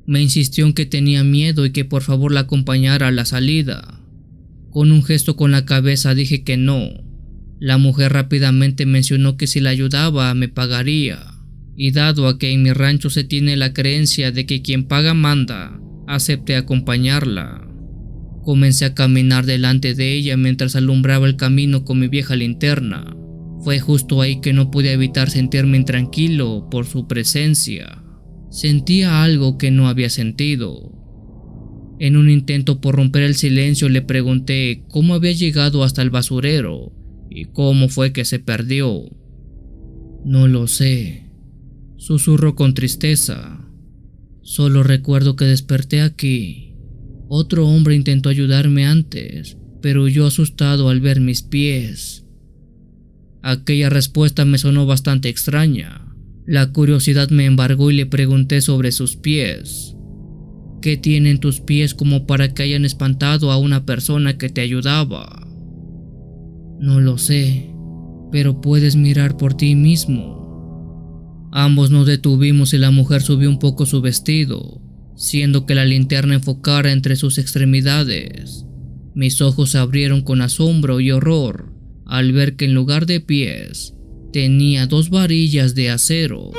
Me insistió en que tenía miedo y que por favor la acompañara a la salida. Con un gesto con la cabeza dije que no. La mujer rápidamente mencionó que si la ayudaba me pagaría, y dado a que en mi rancho se tiene la creencia de que quien paga manda, acepté acompañarla. Comencé a caminar delante de ella mientras alumbraba el camino con mi vieja linterna. Fue justo ahí que no pude evitar sentirme intranquilo por su presencia. Sentía algo que no había sentido. En un intento por romper el silencio le pregunté cómo había llegado hasta el basurero y cómo fue que se perdió. No lo sé, susurró con tristeza. Solo recuerdo que desperté aquí. Otro hombre intentó ayudarme antes, pero huyó asustado al ver mis pies. Aquella respuesta me sonó bastante extraña. La curiosidad me embargó y le pregunté sobre sus pies. ¿Qué tienen tus pies como para que hayan espantado a una persona que te ayudaba? No lo sé, pero puedes mirar por ti mismo. Ambos nos detuvimos y la mujer subió un poco su vestido, siendo que la linterna enfocara entre sus extremidades. Mis ojos se abrieron con asombro y horror al ver que en lugar de pies tenía 2 varillas de acero.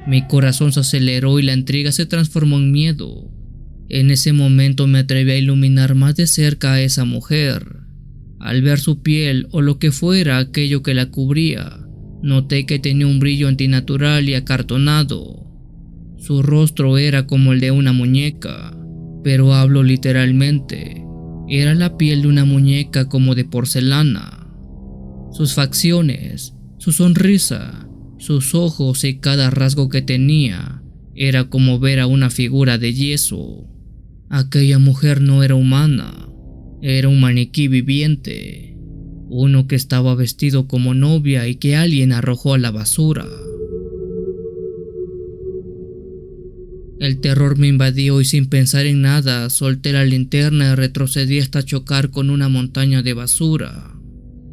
Mi corazón se aceleró y la intriga se transformó en miedo. En ese momento me atreví a iluminar más de cerca a esa mujer. Al ver su piel o lo que fuera aquello que la cubría, noté que tenía un brillo antinatural y acartonado. Su rostro era como el de una muñeca, pero hablo literalmente. Era la piel de una muñeca como de porcelana. Sus facciones, su sonrisa, sus ojos y cada rasgo que tenía era como ver a una figura de yeso. Aquella mujer no era humana, era un maniquí viviente, uno que estaba vestido como novia y que alguien arrojó a la basura. El terror me invadió y sin pensar en nada solté la linterna y retrocedí hasta chocar con una montaña de basura.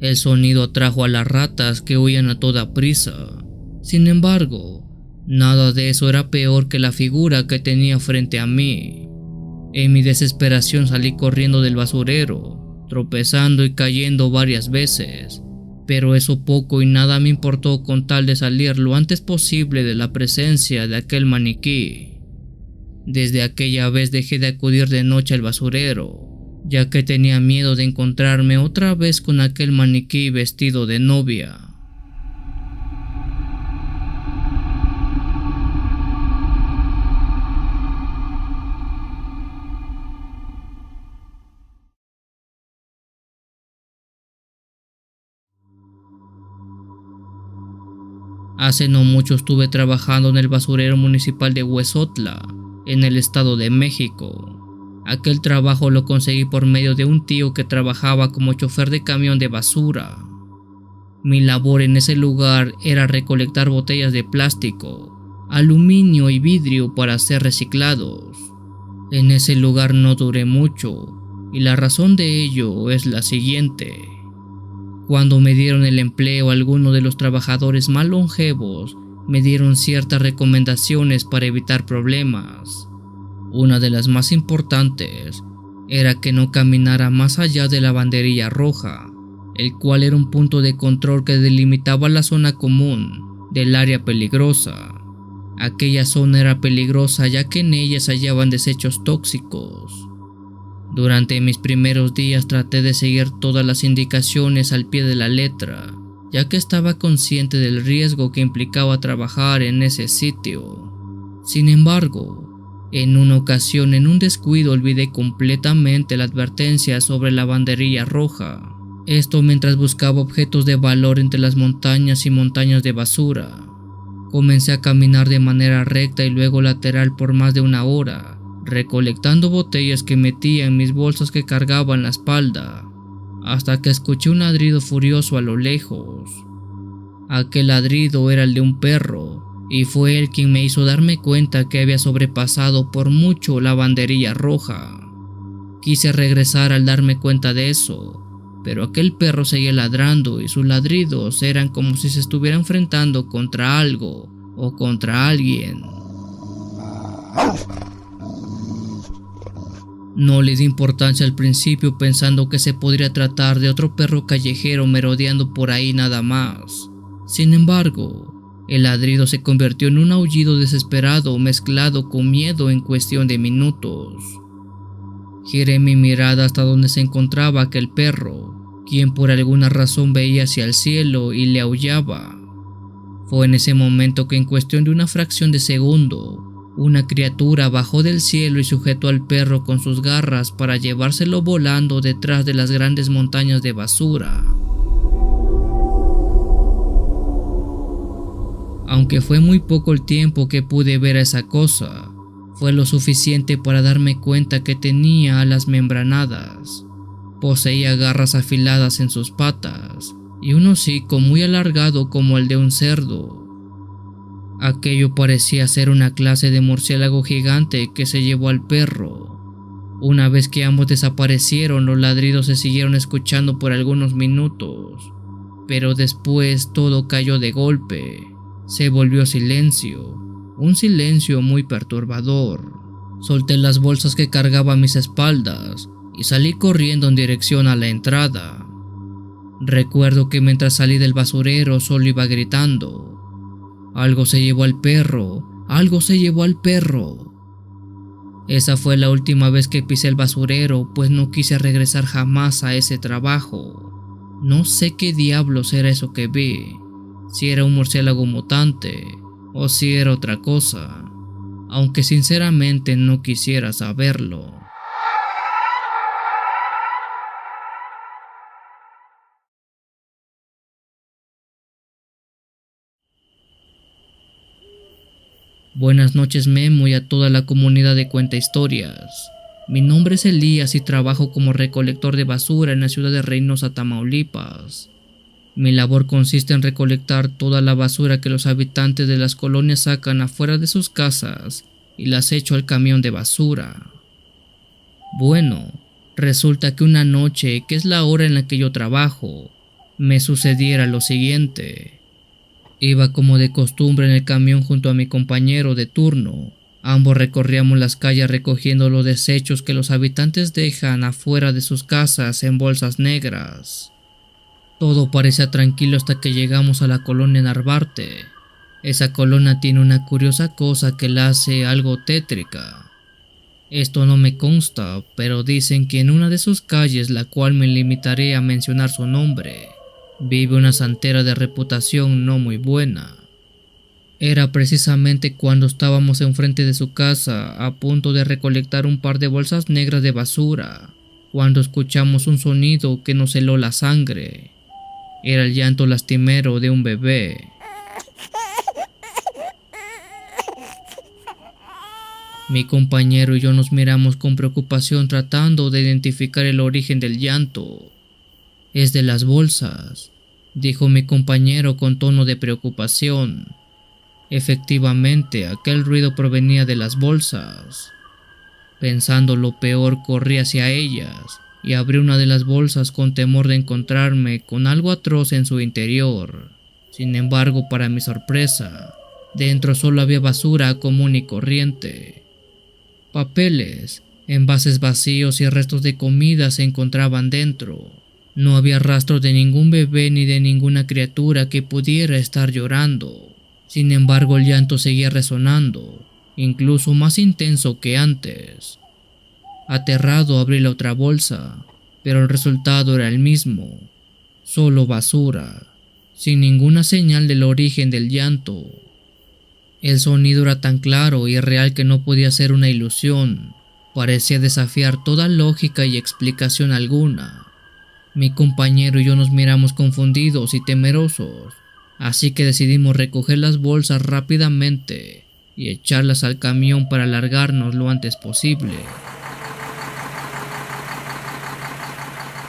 El sonido atrajo a las ratas que huían a toda prisa. Sin embargo, nada de eso era peor que la figura que tenía frente a mí. En mi desesperación salí corriendo del basurero, tropezando y cayendo varias veces, pero eso poco y nada me importó con tal de salir lo antes posible de la presencia de aquel maniquí. Desde aquella vez dejé de acudir de noche al basurero, ya que tenía miedo de encontrarme otra vez con aquel maniquí vestido de novia. Hace no mucho estuve trabajando en el basurero municipal de Huesotla, en el estado de México. Aquel trabajo lo conseguí por medio de un tío que trabajaba como chofer de camión de basura. Mi labor en ese lugar era recolectar botellas de plástico, aluminio y vidrio para ser reciclados. En ese lugar no duré mucho, y la razón de ello es la siguiente. Cuando me dieron el empleo, algunos de los trabajadores más longevos me dieron ciertas recomendaciones para evitar problemas. Una de las más importantes era que no caminara más allá de la banderilla roja, el cual era un punto de control que delimitaba la zona común del área peligrosa. Aquella zona era peligrosa ya que en ella se hallaban desechos tóxicos. Durante mis primeros días traté de seguir todas las indicaciones al pie de la letra, ya que estaba consciente del riesgo que implicaba trabajar en ese sitio. Sin embargo, en una ocasión en un descuido olvidé completamente la advertencia sobre la banderilla roja. Esto mientras buscaba objetos de valor entre las montañas y montañas de basura. Comencé a caminar de manera recta y luego lateral por más de una hora, recolectando botellas que metía en mis bolsas que cargaba en la espalda, hasta que escuché un ladrido furioso a lo lejos. Aquel ladrido era el de un perro, y fue él quien me hizo darme cuenta que había sobrepasado por mucho la banderilla roja. Quise regresar al darme cuenta de eso, pero aquel perro seguía ladrando y sus ladridos eran como si se estuviera enfrentando contra algo o contra alguien. No le di importancia al principio pensando que se podría tratar de otro perro callejero merodeando por ahí nada más. Sin embargo, el ladrido se convirtió en un aullido desesperado mezclado con miedo en cuestión de minutos. Giré mi mirada hasta donde se encontraba aquel perro, quien por alguna razón veía hacia el cielo y le aullaba. Fue en ese momento que en cuestión de una fracción de segundo, una criatura bajó del cielo y sujetó al perro con sus garras para llevárselo volando detrás de las grandes montañas de basura. Aunque fue muy poco el tiempo que pude ver a esa cosa, fue lo suficiente para darme cuenta que tenía alas membranadas, poseía garras afiladas en sus patas y un hocico muy alargado como el de un cerdo. Aquello parecía ser una clase de murciélago gigante que se llevó al perro. Una vez que ambos desaparecieron, los ladridos se siguieron escuchando por algunos minutos, pero después todo cayó de golpe. Se volvió silencio, Un silencio muy perturbador. Solté las bolsas que cargaba a mis espaldas y salí corriendo en dirección a la entrada. Recuerdo que mientras salí del basurero solo iba gritando: "Algo se llevó al perro, algo se llevó al perro". Esa fue la última vez que pisé el basurero, pues no quise regresar jamás a ese trabajo. No sé qué diablos era eso que vi, si era un murciélago mutante o si era otra cosa, aunque sinceramente no quisiera saberlo. Buenas noches, Memo, y a toda la comunidad de Cuenta Historias. Mi nombre es Elías y trabajo como recolector de basura en la ciudad de Reynosa, Tamaulipas. Mi labor consiste en recolectar toda la basura que los habitantes de las colonias sacan afuera de sus casas y las echo al camión de basura. Bueno, resulta que una noche, que es la hora en la que yo trabajo, me sucediera lo siguiente. Iba como de costumbre en el camión junto a mi compañero de turno. Ambos recorríamos las calles recogiendo los desechos que los habitantes dejan afuera de sus casas en bolsas negras. Todo parecía tranquilo hasta que llegamos a la colonia Narvarte. Esa colonia tiene una curiosa cosa que la hace algo tétrica. Esto no me consta, pero dicen que en una de sus calles, la cual me limitaré a mencionar su nombre, vive una santera de reputación no muy buena. Era precisamente cuando estábamos enfrente de su casa, a punto de recolectar un par de bolsas negras de basura, cuando escuchamos un sonido que nos heló la sangre. Era el llanto lastimero de un bebé. Mi compañero y yo nos miramos con preocupación tratando de identificar el origen del llanto. «Es de las bolsas», dijo mi compañero con tono de preocupación. Efectivamente, aquel ruido provenía de las bolsas. Pensando lo peor, corrí hacia ellas y abrí una de las bolsas con temor de encontrarme con algo atroz en su interior. Sin embargo, para mi sorpresa, dentro solo había basura común y corriente. Papeles, envases vacíos y restos de comida se encontraban dentro. No había rastro de ningún bebé ni de ninguna criatura que pudiera estar llorando. Sin embargo, el llanto seguía resonando, incluso más intenso que antes. Aterrado abrí la otra bolsa, pero el resultado era el mismo: solo basura, sin ninguna señal del origen del llanto. El sonido era tan claro y real que no podía ser una ilusión. Parecía desafiar toda lógica y explicación alguna. Mi compañero y yo nos miramos confundidos y temerosos, así que decidimos recoger las bolsas rápidamente y echarlas al camión para largarnos lo antes posible.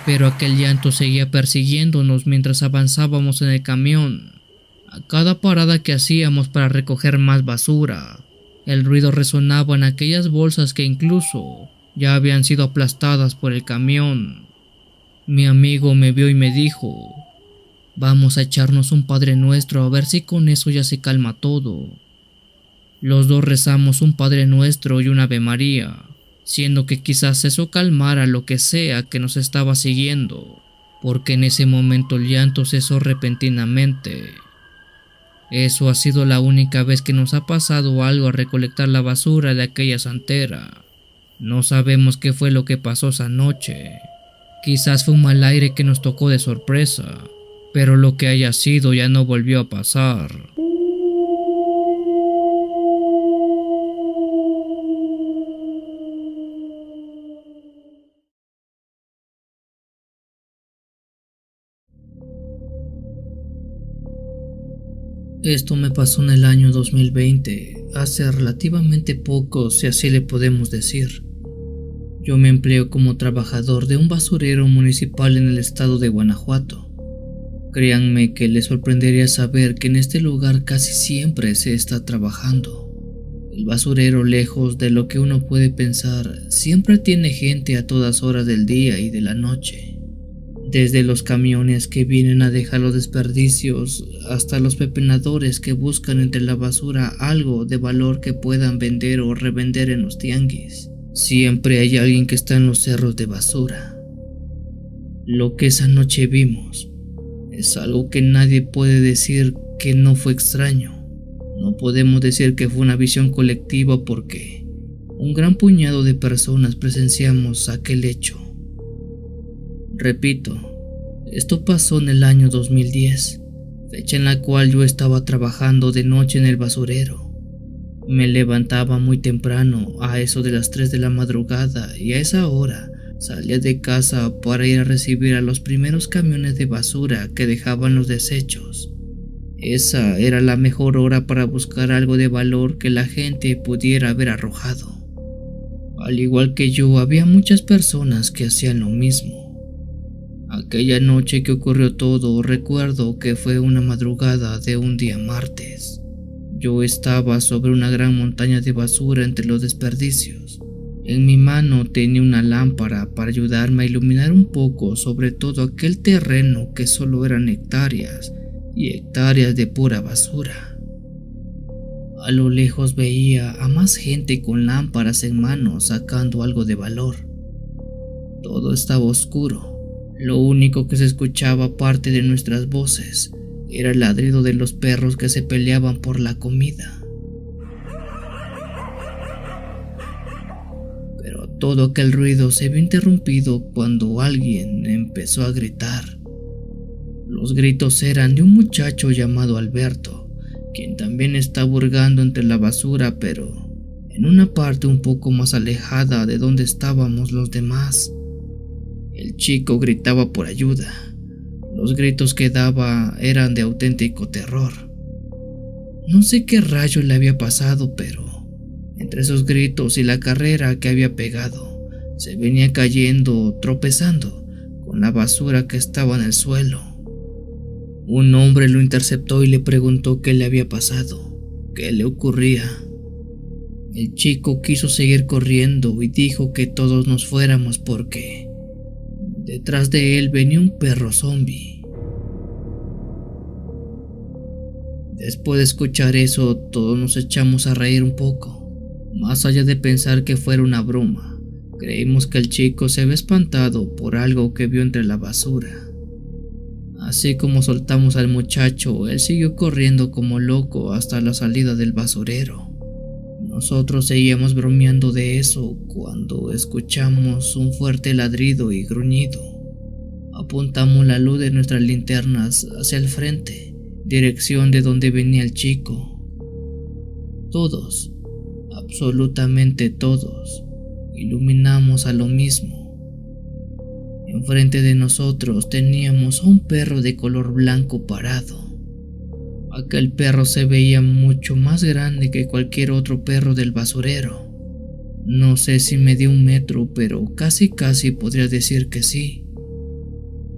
Pero aquel llanto seguía persiguiéndonos mientras avanzábamos en el camión. A cada parada que hacíamos para recoger más basura, el ruido resonaba en aquellas bolsas que incluso ya habían sido aplastadas por el camión. Mi amigo me vio y me dijo: «Vamos a echarnos un Padre Nuestro a ver si con eso ya se calma todo». Los dos rezamos un Padre Nuestro y una Ave María, siendo que quizás eso calmara lo que sea que nos estaba siguiendo, porque en ese momento el llanto cesó repentinamente. Eso ha sido la única vez que nos ha pasado algo al recolectar la basura de aquella santera. No sabemos qué fue lo que pasó esa noche. Quizás fue un mal aire que nos tocó de sorpresa, pero lo que haya sido ya no volvió a pasar. Esto me pasó en el año 2020, hace relativamente poco, si así le podemos decir. Yo me empleo como trabajador de un basurero municipal en el estado de Guanajuato. Créanme que les sorprendería saber que en este lugar casi siempre se está trabajando. El basurero, lejos de lo que uno puede pensar, siempre tiene gente a todas horas del día y de la noche. Desde los camiones que vienen a dejar los desperdicios hasta los pepenadores que buscan entre la basura algo de valor que puedan vender o revender en los tianguis. Siempre hay alguien que está en los cerros de basura. Lo que esa noche vimos es algo que nadie puede decir que no fue extraño. No podemos decir que fue una visión colectiva porque un gran puñado de personas presenciamos aquel hecho. Repito, esto pasó en el año 2010, fecha en la cual yo estaba trabajando de noche en el basurero. Me levantaba muy temprano, a eso de las 3 de la madrugada, y a esa hora salía de casa para ir a recibir a los primeros camiones de basura que dejaban los desechos. Esa era la mejor hora para buscar algo de valor que la gente pudiera haber arrojado. Al igual que yo, había muchas personas que hacían lo mismo. Aquella noche que ocurrió todo, recuerdo que fue una madrugada de un día martes. Yo estaba sobre una gran montaña de basura entre los desperdicios. En mi mano tenía una lámpara para ayudarme a iluminar un poco sobre todo aquel terreno que solo eran hectáreas y hectáreas de pura basura. A lo lejos veía a más gente con lámparas en mano sacando algo de valor. Todo estaba oscuro. Lo único que se escuchaba aparte de nuestras voces era el ladrido de los perros que se peleaban por la comida. Pero todo aquel ruido se vio interrumpido cuando alguien empezó a gritar. Los gritos eran de un muchacho llamado Alberto, quien también estaba hurgando entre la basura, pero en una parte un poco más alejada de donde estábamos los demás. El chico gritaba por ayuda. Los gritos que daba eran de auténtico terror. No sé qué rayo le había pasado, pero entre esos gritos y la carrera que había pegado, se venía cayendo, tropezando con la basura que estaba en el suelo. Un hombre lo interceptó y le preguntó qué le había pasado, qué le ocurría. El chico quiso seguir corriendo y dijo que todos nos fuéramos porque detrás de él venía un perro zombie. Después de escuchar eso, todos nos echamos a reír un poco. Más allá de pensar que fuera una broma, creímos que el chico se había espantado por algo que vio entre la basura. Así como soltamos al muchacho, él siguió corriendo como loco hasta la salida del basurero. Nosotros seguíamos bromeando de eso cuando escuchamos un fuerte ladrido y gruñido. Apuntamos la luz de nuestras linternas hacia el frente, dirección de donde venía el chico. Todos, absolutamente todos, iluminamos a lo mismo. Enfrente de nosotros teníamos a un perro de color blanco parado. Aquel perro se veía mucho más grande que cualquier otro perro del basurero. No sé si medía 1 metro, pero casi podría decir que sí.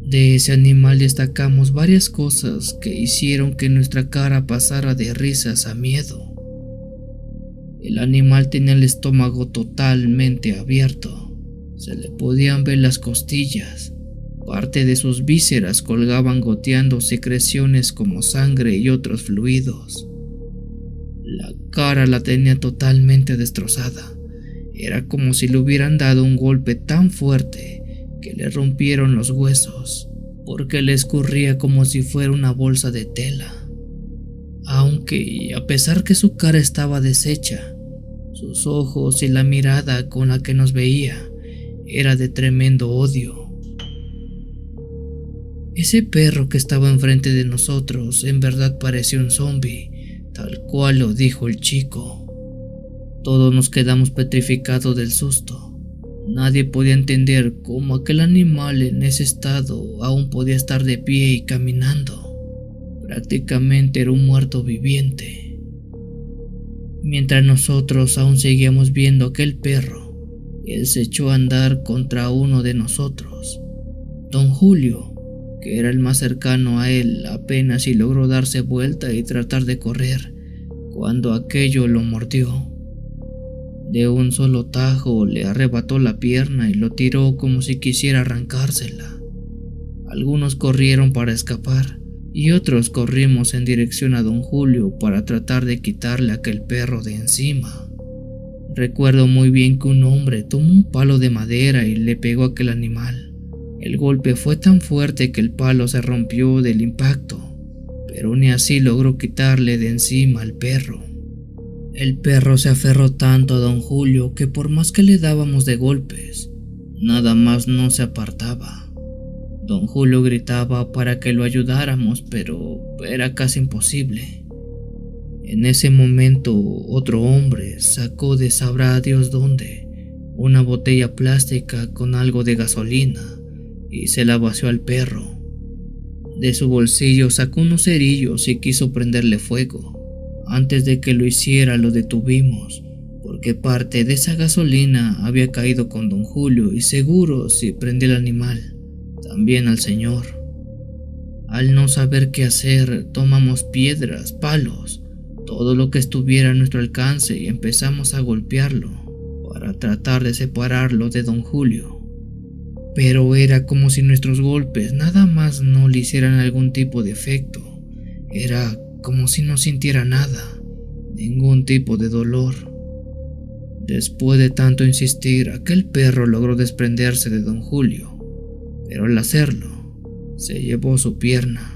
De ese animal destacamos varias cosas que hicieron que nuestra cara pasara de risas a miedo. El animal tenía el estómago totalmente abierto. Se le podían ver las costillas. Parte de sus vísceras colgaban goteando secreciones como sangre y otros fluidos. La cara la tenía totalmente destrozada. Era como si le hubieran dado un golpe tan fuerte que le rompieron los huesos, porque le escurría como si fuera una bolsa de tela. Aunque, a pesar que su cara estaba deshecha, sus ojos y la mirada con la que nos veía era de tremendo odio. Ese perro que estaba enfrente de nosotros en verdad parecía un zombie, tal cual lo dijo el chico. Todos nos quedamos petrificados del susto. Nadie podía entender cómo aquel animal en ese estado aún podía estar de pie y caminando. Prácticamente era un muerto viviente. Mientras nosotros aún seguíamos viendo aquel perro, él se echó a andar contra uno de nosotros. Don Julio, que era el más cercano a él, apenas si logró darse vuelta y tratar de correr, cuando aquello lo mordió. De un solo tajo le arrebató la pierna y lo tiró como si quisiera arrancársela. Algunos corrieron para escapar y otros corrimos en dirección a don Julio para tratar de quitarle aquel perro de encima. Recuerdo muy bien que un hombre tomó un palo de madera y le pegó a aquel animal. El golpe fue tan fuerte que el palo se rompió del impacto, pero ni así logró quitarle de encima al perro. El perro se aferró tanto a don Julio que por más que le dábamos de golpes, nada más no se apartaba. Don Julio gritaba para que lo ayudáramos, pero era casi imposible. En ese momento, otro hombre sacó de sabrá Dios dónde una botella plástica con algo de gasolina y se la vació al perro. De su bolsillo sacó unos cerillos y quiso prenderle fuego. Antes de que lo hiciera, lo detuvimos, porque parte de esa gasolina había caído con don Julio y seguro si prendía el animal, también al señor. Al no saber qué hacer, tomamos piedras, palos, todo lo que estuviera a nuestro alcance y empezamos a golpearlo para tratar de separarlo de don Julio. Pero era como si nuestros golpes nada más no le hicieran algún tipo de efecto. Era como si no sintiera nada, ningún tipo de dolor. Después de tanto insistir, aquel perro logró desprenderse de don Julio, pero al hacerlo, se llevó su pierna.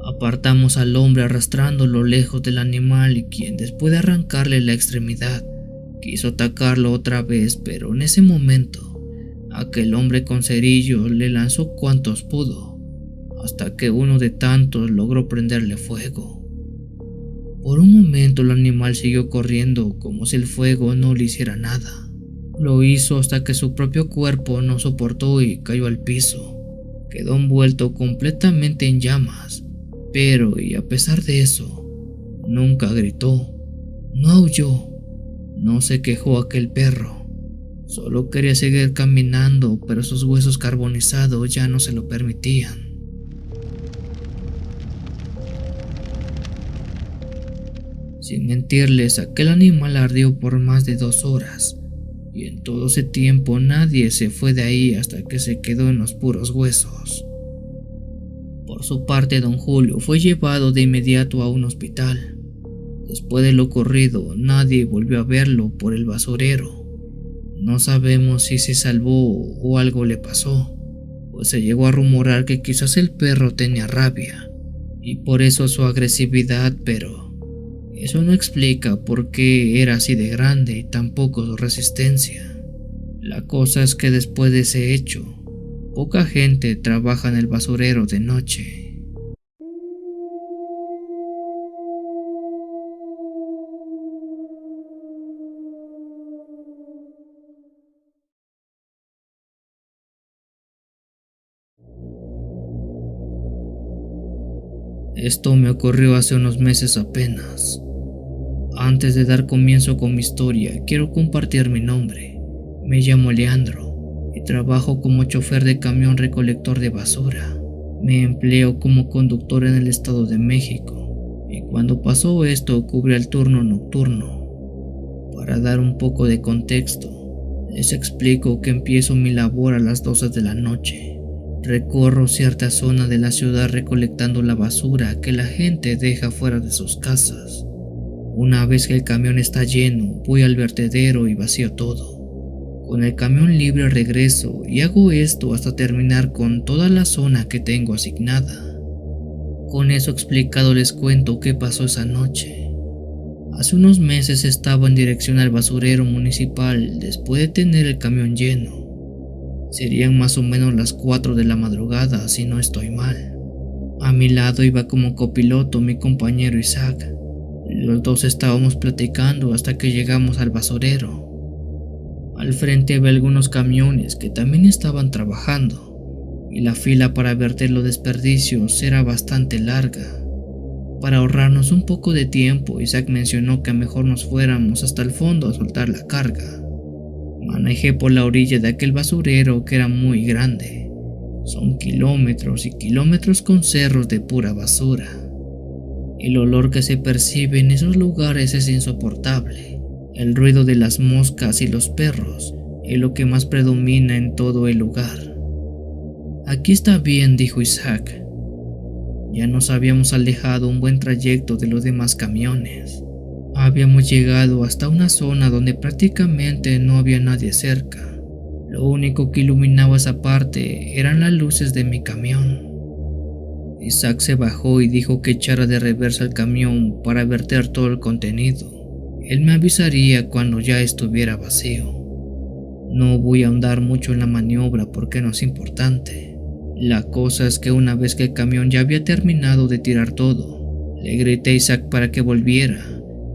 Apartamos al hombre arrastrándolo lejos del animal y quien, después de arrancarle la extremidad, quiso atacarlo otra vez, pero en ese momento, aquel hombre con cerillo le lanzó cuantos pudo, hasta que uno de tantos logró prenderle fuego. Por un momento el animal siguió corriendo como si el fuego no le hiciera nada. Lo hizo hasta que su propio cuerpo no soportó y cayó al piso. Quedó envuelto completamente en llamas, pero y a pesar de eso, nunca gritó, no aulló, no se quejó aquel perro. Solo quería seguir caminando, pero sus huesos carbonizados ya no se lo permitían. Sin mentirles, aquel animal ardió por más de 2 horas, y en todo ese tiempo nadie se fue de ahí hasta que se quedó en los puros huesos. Por su parte, don Julio fue llevado de inmediato a un hospital. Después de lo ocurrido, nadie volvió a verlo por el basurero. No sabemos si se salvó o algo le pasó, pues se llegó a rumorar que quizás el perro tenía rabia, y por eso su agresividad, pero eso no explica por qué era así de grande y tampoco su resistencia. La cosa es que después de ese hecho, poca gente trabaja en el basurero de noche. Esto me ocurrió hace unos meses apenas. Antes de dar comienzo con mi historia, quiero compartir mi nombre. Me llamo Leandro y trabajo como chofer de camión recolector de basura. Me empleo como conductor en el Estado de México y cuando pasó esto cubrí el turno nocturno. Para dar un poco de contexto, les explico que empiezo mi labor a las 12 de la noche. Recorro cierta zona de la ciudad recolectando la basura que la gente deja fuera de sus casas. Una vez que el camión está lleno, voy al vertedero y vacío todo. Con el camión libre regreso y hago esto hasta terminar con toda la zona que tengo asignada. Con eso explicado les cuento qué pasó esa noche. Hace unos meses estaba en dirección al basurero municipal después de tener el camión lleno. Serían más o menos las 4 de la madrugada si no estoy mal. A mi lado iba como copiloto mi compañero Isaac. Los dos estábamos platicando hasta que llegamos al basurero. Al frente había algunos camiones que también estaban trabajando y la fila para verter los desperdicios era bastante larga. Para ahorrarnos un poco de tiempo, Isaac mencionó que mejor nos fuéramos hasta el fondo a soltar la carga. Manejé por la orilla de aquel basurero que era muy grande. Son kilómetros y kilómetros con cerros de pura basura. El olor que se percibe en esos lugares es insoportable. El ruido de las moscas y los perros es lo que más predomina en todo el lugar. Aquí está bien, dijo Isaac. Ya nos habíamos alejado un buen trayecto de los demás camiones. Habíamos llegado hasta una zona donde prácticamente no había nadie cerca. Lo único que iluminaba esa parte eran las luces de mi camión. Isaac se bajó y dijo que echara de reversa el camión para verter todo el contenido. Él me avisaría cuando ya estuviera vacío. No voy a ahondar mucho en la maniobra porque no es importante. La cosa es que una vez que el camión ya había terminado de tirar todo, le grité a Isaac para que volviera,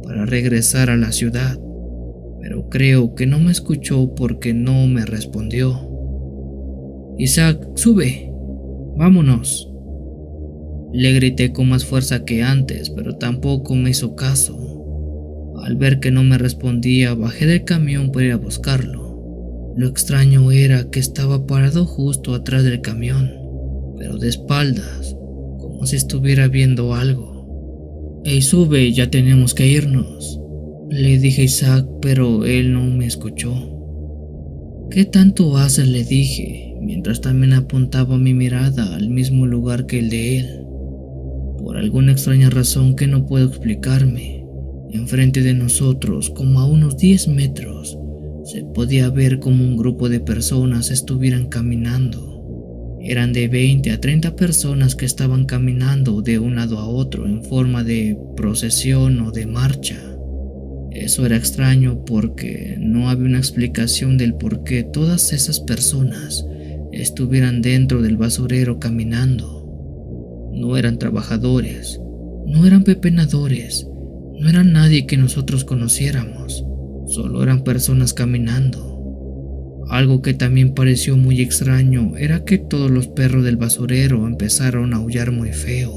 para regresar a la ciudad. Pero creo que no me escuchó porque no me respondió. Isaac, sube, vámonos. Le grité con más fuerza que antes, pero tampoco me hizo caso. Al ver que no me respondía, bajé del camión para ir a buscarlo. Lo extraño era que estaba parado justo atrás del camión, pero de espaldas, como si estuviera viendo algo. «Ey, sube, ya tenemos que irnos», le dije a Isaac, pero él no me escuchó. «¿Qué tanto haces?», le dije, mientras también apuntaba mi mirada al mismo lugar que el de él. Por alguna extraña razón que no puedo explicarme, enfrente de nosotros, como a unos 10 metros, se podía ver como un grupo de personas estuvieran caminando. Eran de 20 a 30 personas que estaban caminando de un lado a otro en forma de procesión o de marcha. Eso era extraño porque no había una explicación del por qué todas esas personas estuvieran dentro del basurero caminando. No eran trabajadores, no eran pepenadores, no eran nadie que nosotros conociéramos, solo eran personas caminando. Algo que también pareció muy extraño era que todos los perros del basurero empezaron a aullar muy feo.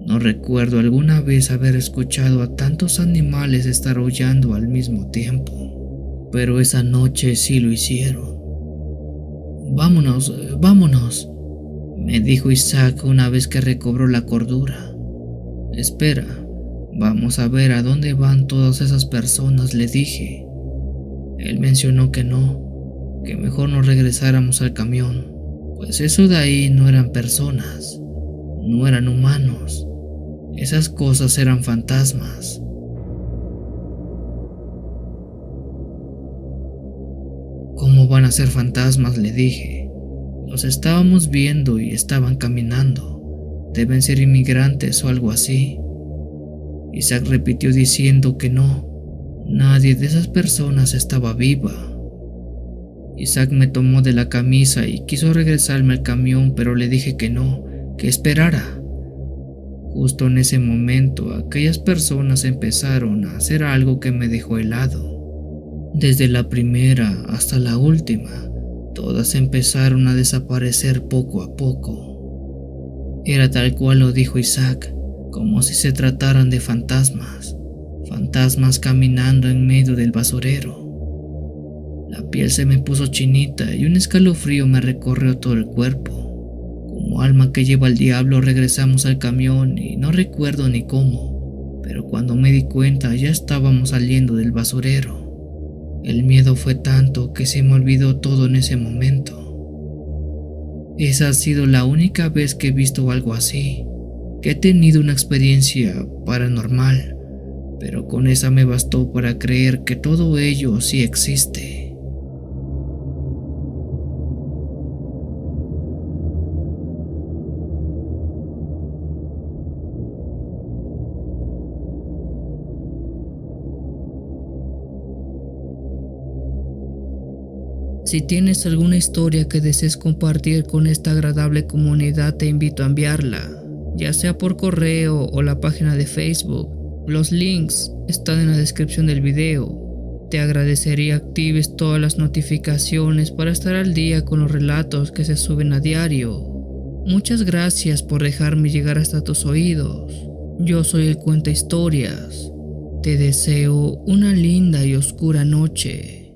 No recuerdo alguna vez haber escuchado a tantos animales estar aullando al mismo tiempo, pero esa noche sí lo hicieron. «Vámonos, vámonos», me dijo Isaac una vez que recobró la cordura. «Espera, vamos a ver a dónde van todas esas personas», le dije. Él mencionó que no, que mejor nos regresáramos al camión, pues eso de ahí no eran personas, no eran humanos, esas cosas eran fantasmas. «¿Cómo van a ser fantasmas?», le dije. «Los estábamos viendo y estaban caminando. Deben ser inmigrantes o algo así». Isaac repitió diciendo que no, nadie de esas personas estaba viva. Isaac me tomó de la camisa y quiso regresarme al camión, pero le dije que no, que esperara. Justo en ese momento, aquellas personas empezaron a hacer algo que me dejó helado. Desde la primera hasta la última, todas empezaron a desaparecer poco a poco. Era tal cual lo dijo Isaac, como si se trataran de fantasmas, fantasmas caminando en medio del basurero. La piel se me puso chinita y un escalofrío me recorrió todo el cuerpo. Como alma que lleva al diablo regresamos al camión y no recuerdo ni cómo, pero cuando me di cuenta ya estábamos saliendo del basurero. El miedo fue tanto que se me olvidó todo en ese momento. Esa ha sido la única vez que he visto algo así, que he tenido una experiencia paranormal, pero con esa me bastó para creer que todo ello sí existe. Si tienes alguna historia que desees compartir con esta agradable comunidad, te invito a enviarla, ya sea por correo o la página de Facebook. Los links están en la descripción del video. Te agradecería actives todas las notificaciones para estar al día con los relatos que se suben a diario. Muchas gracias por dejarme llegar hasta tus oídos. Yo soy el Cuenta Historias. Te deseo una linda y oscura noche.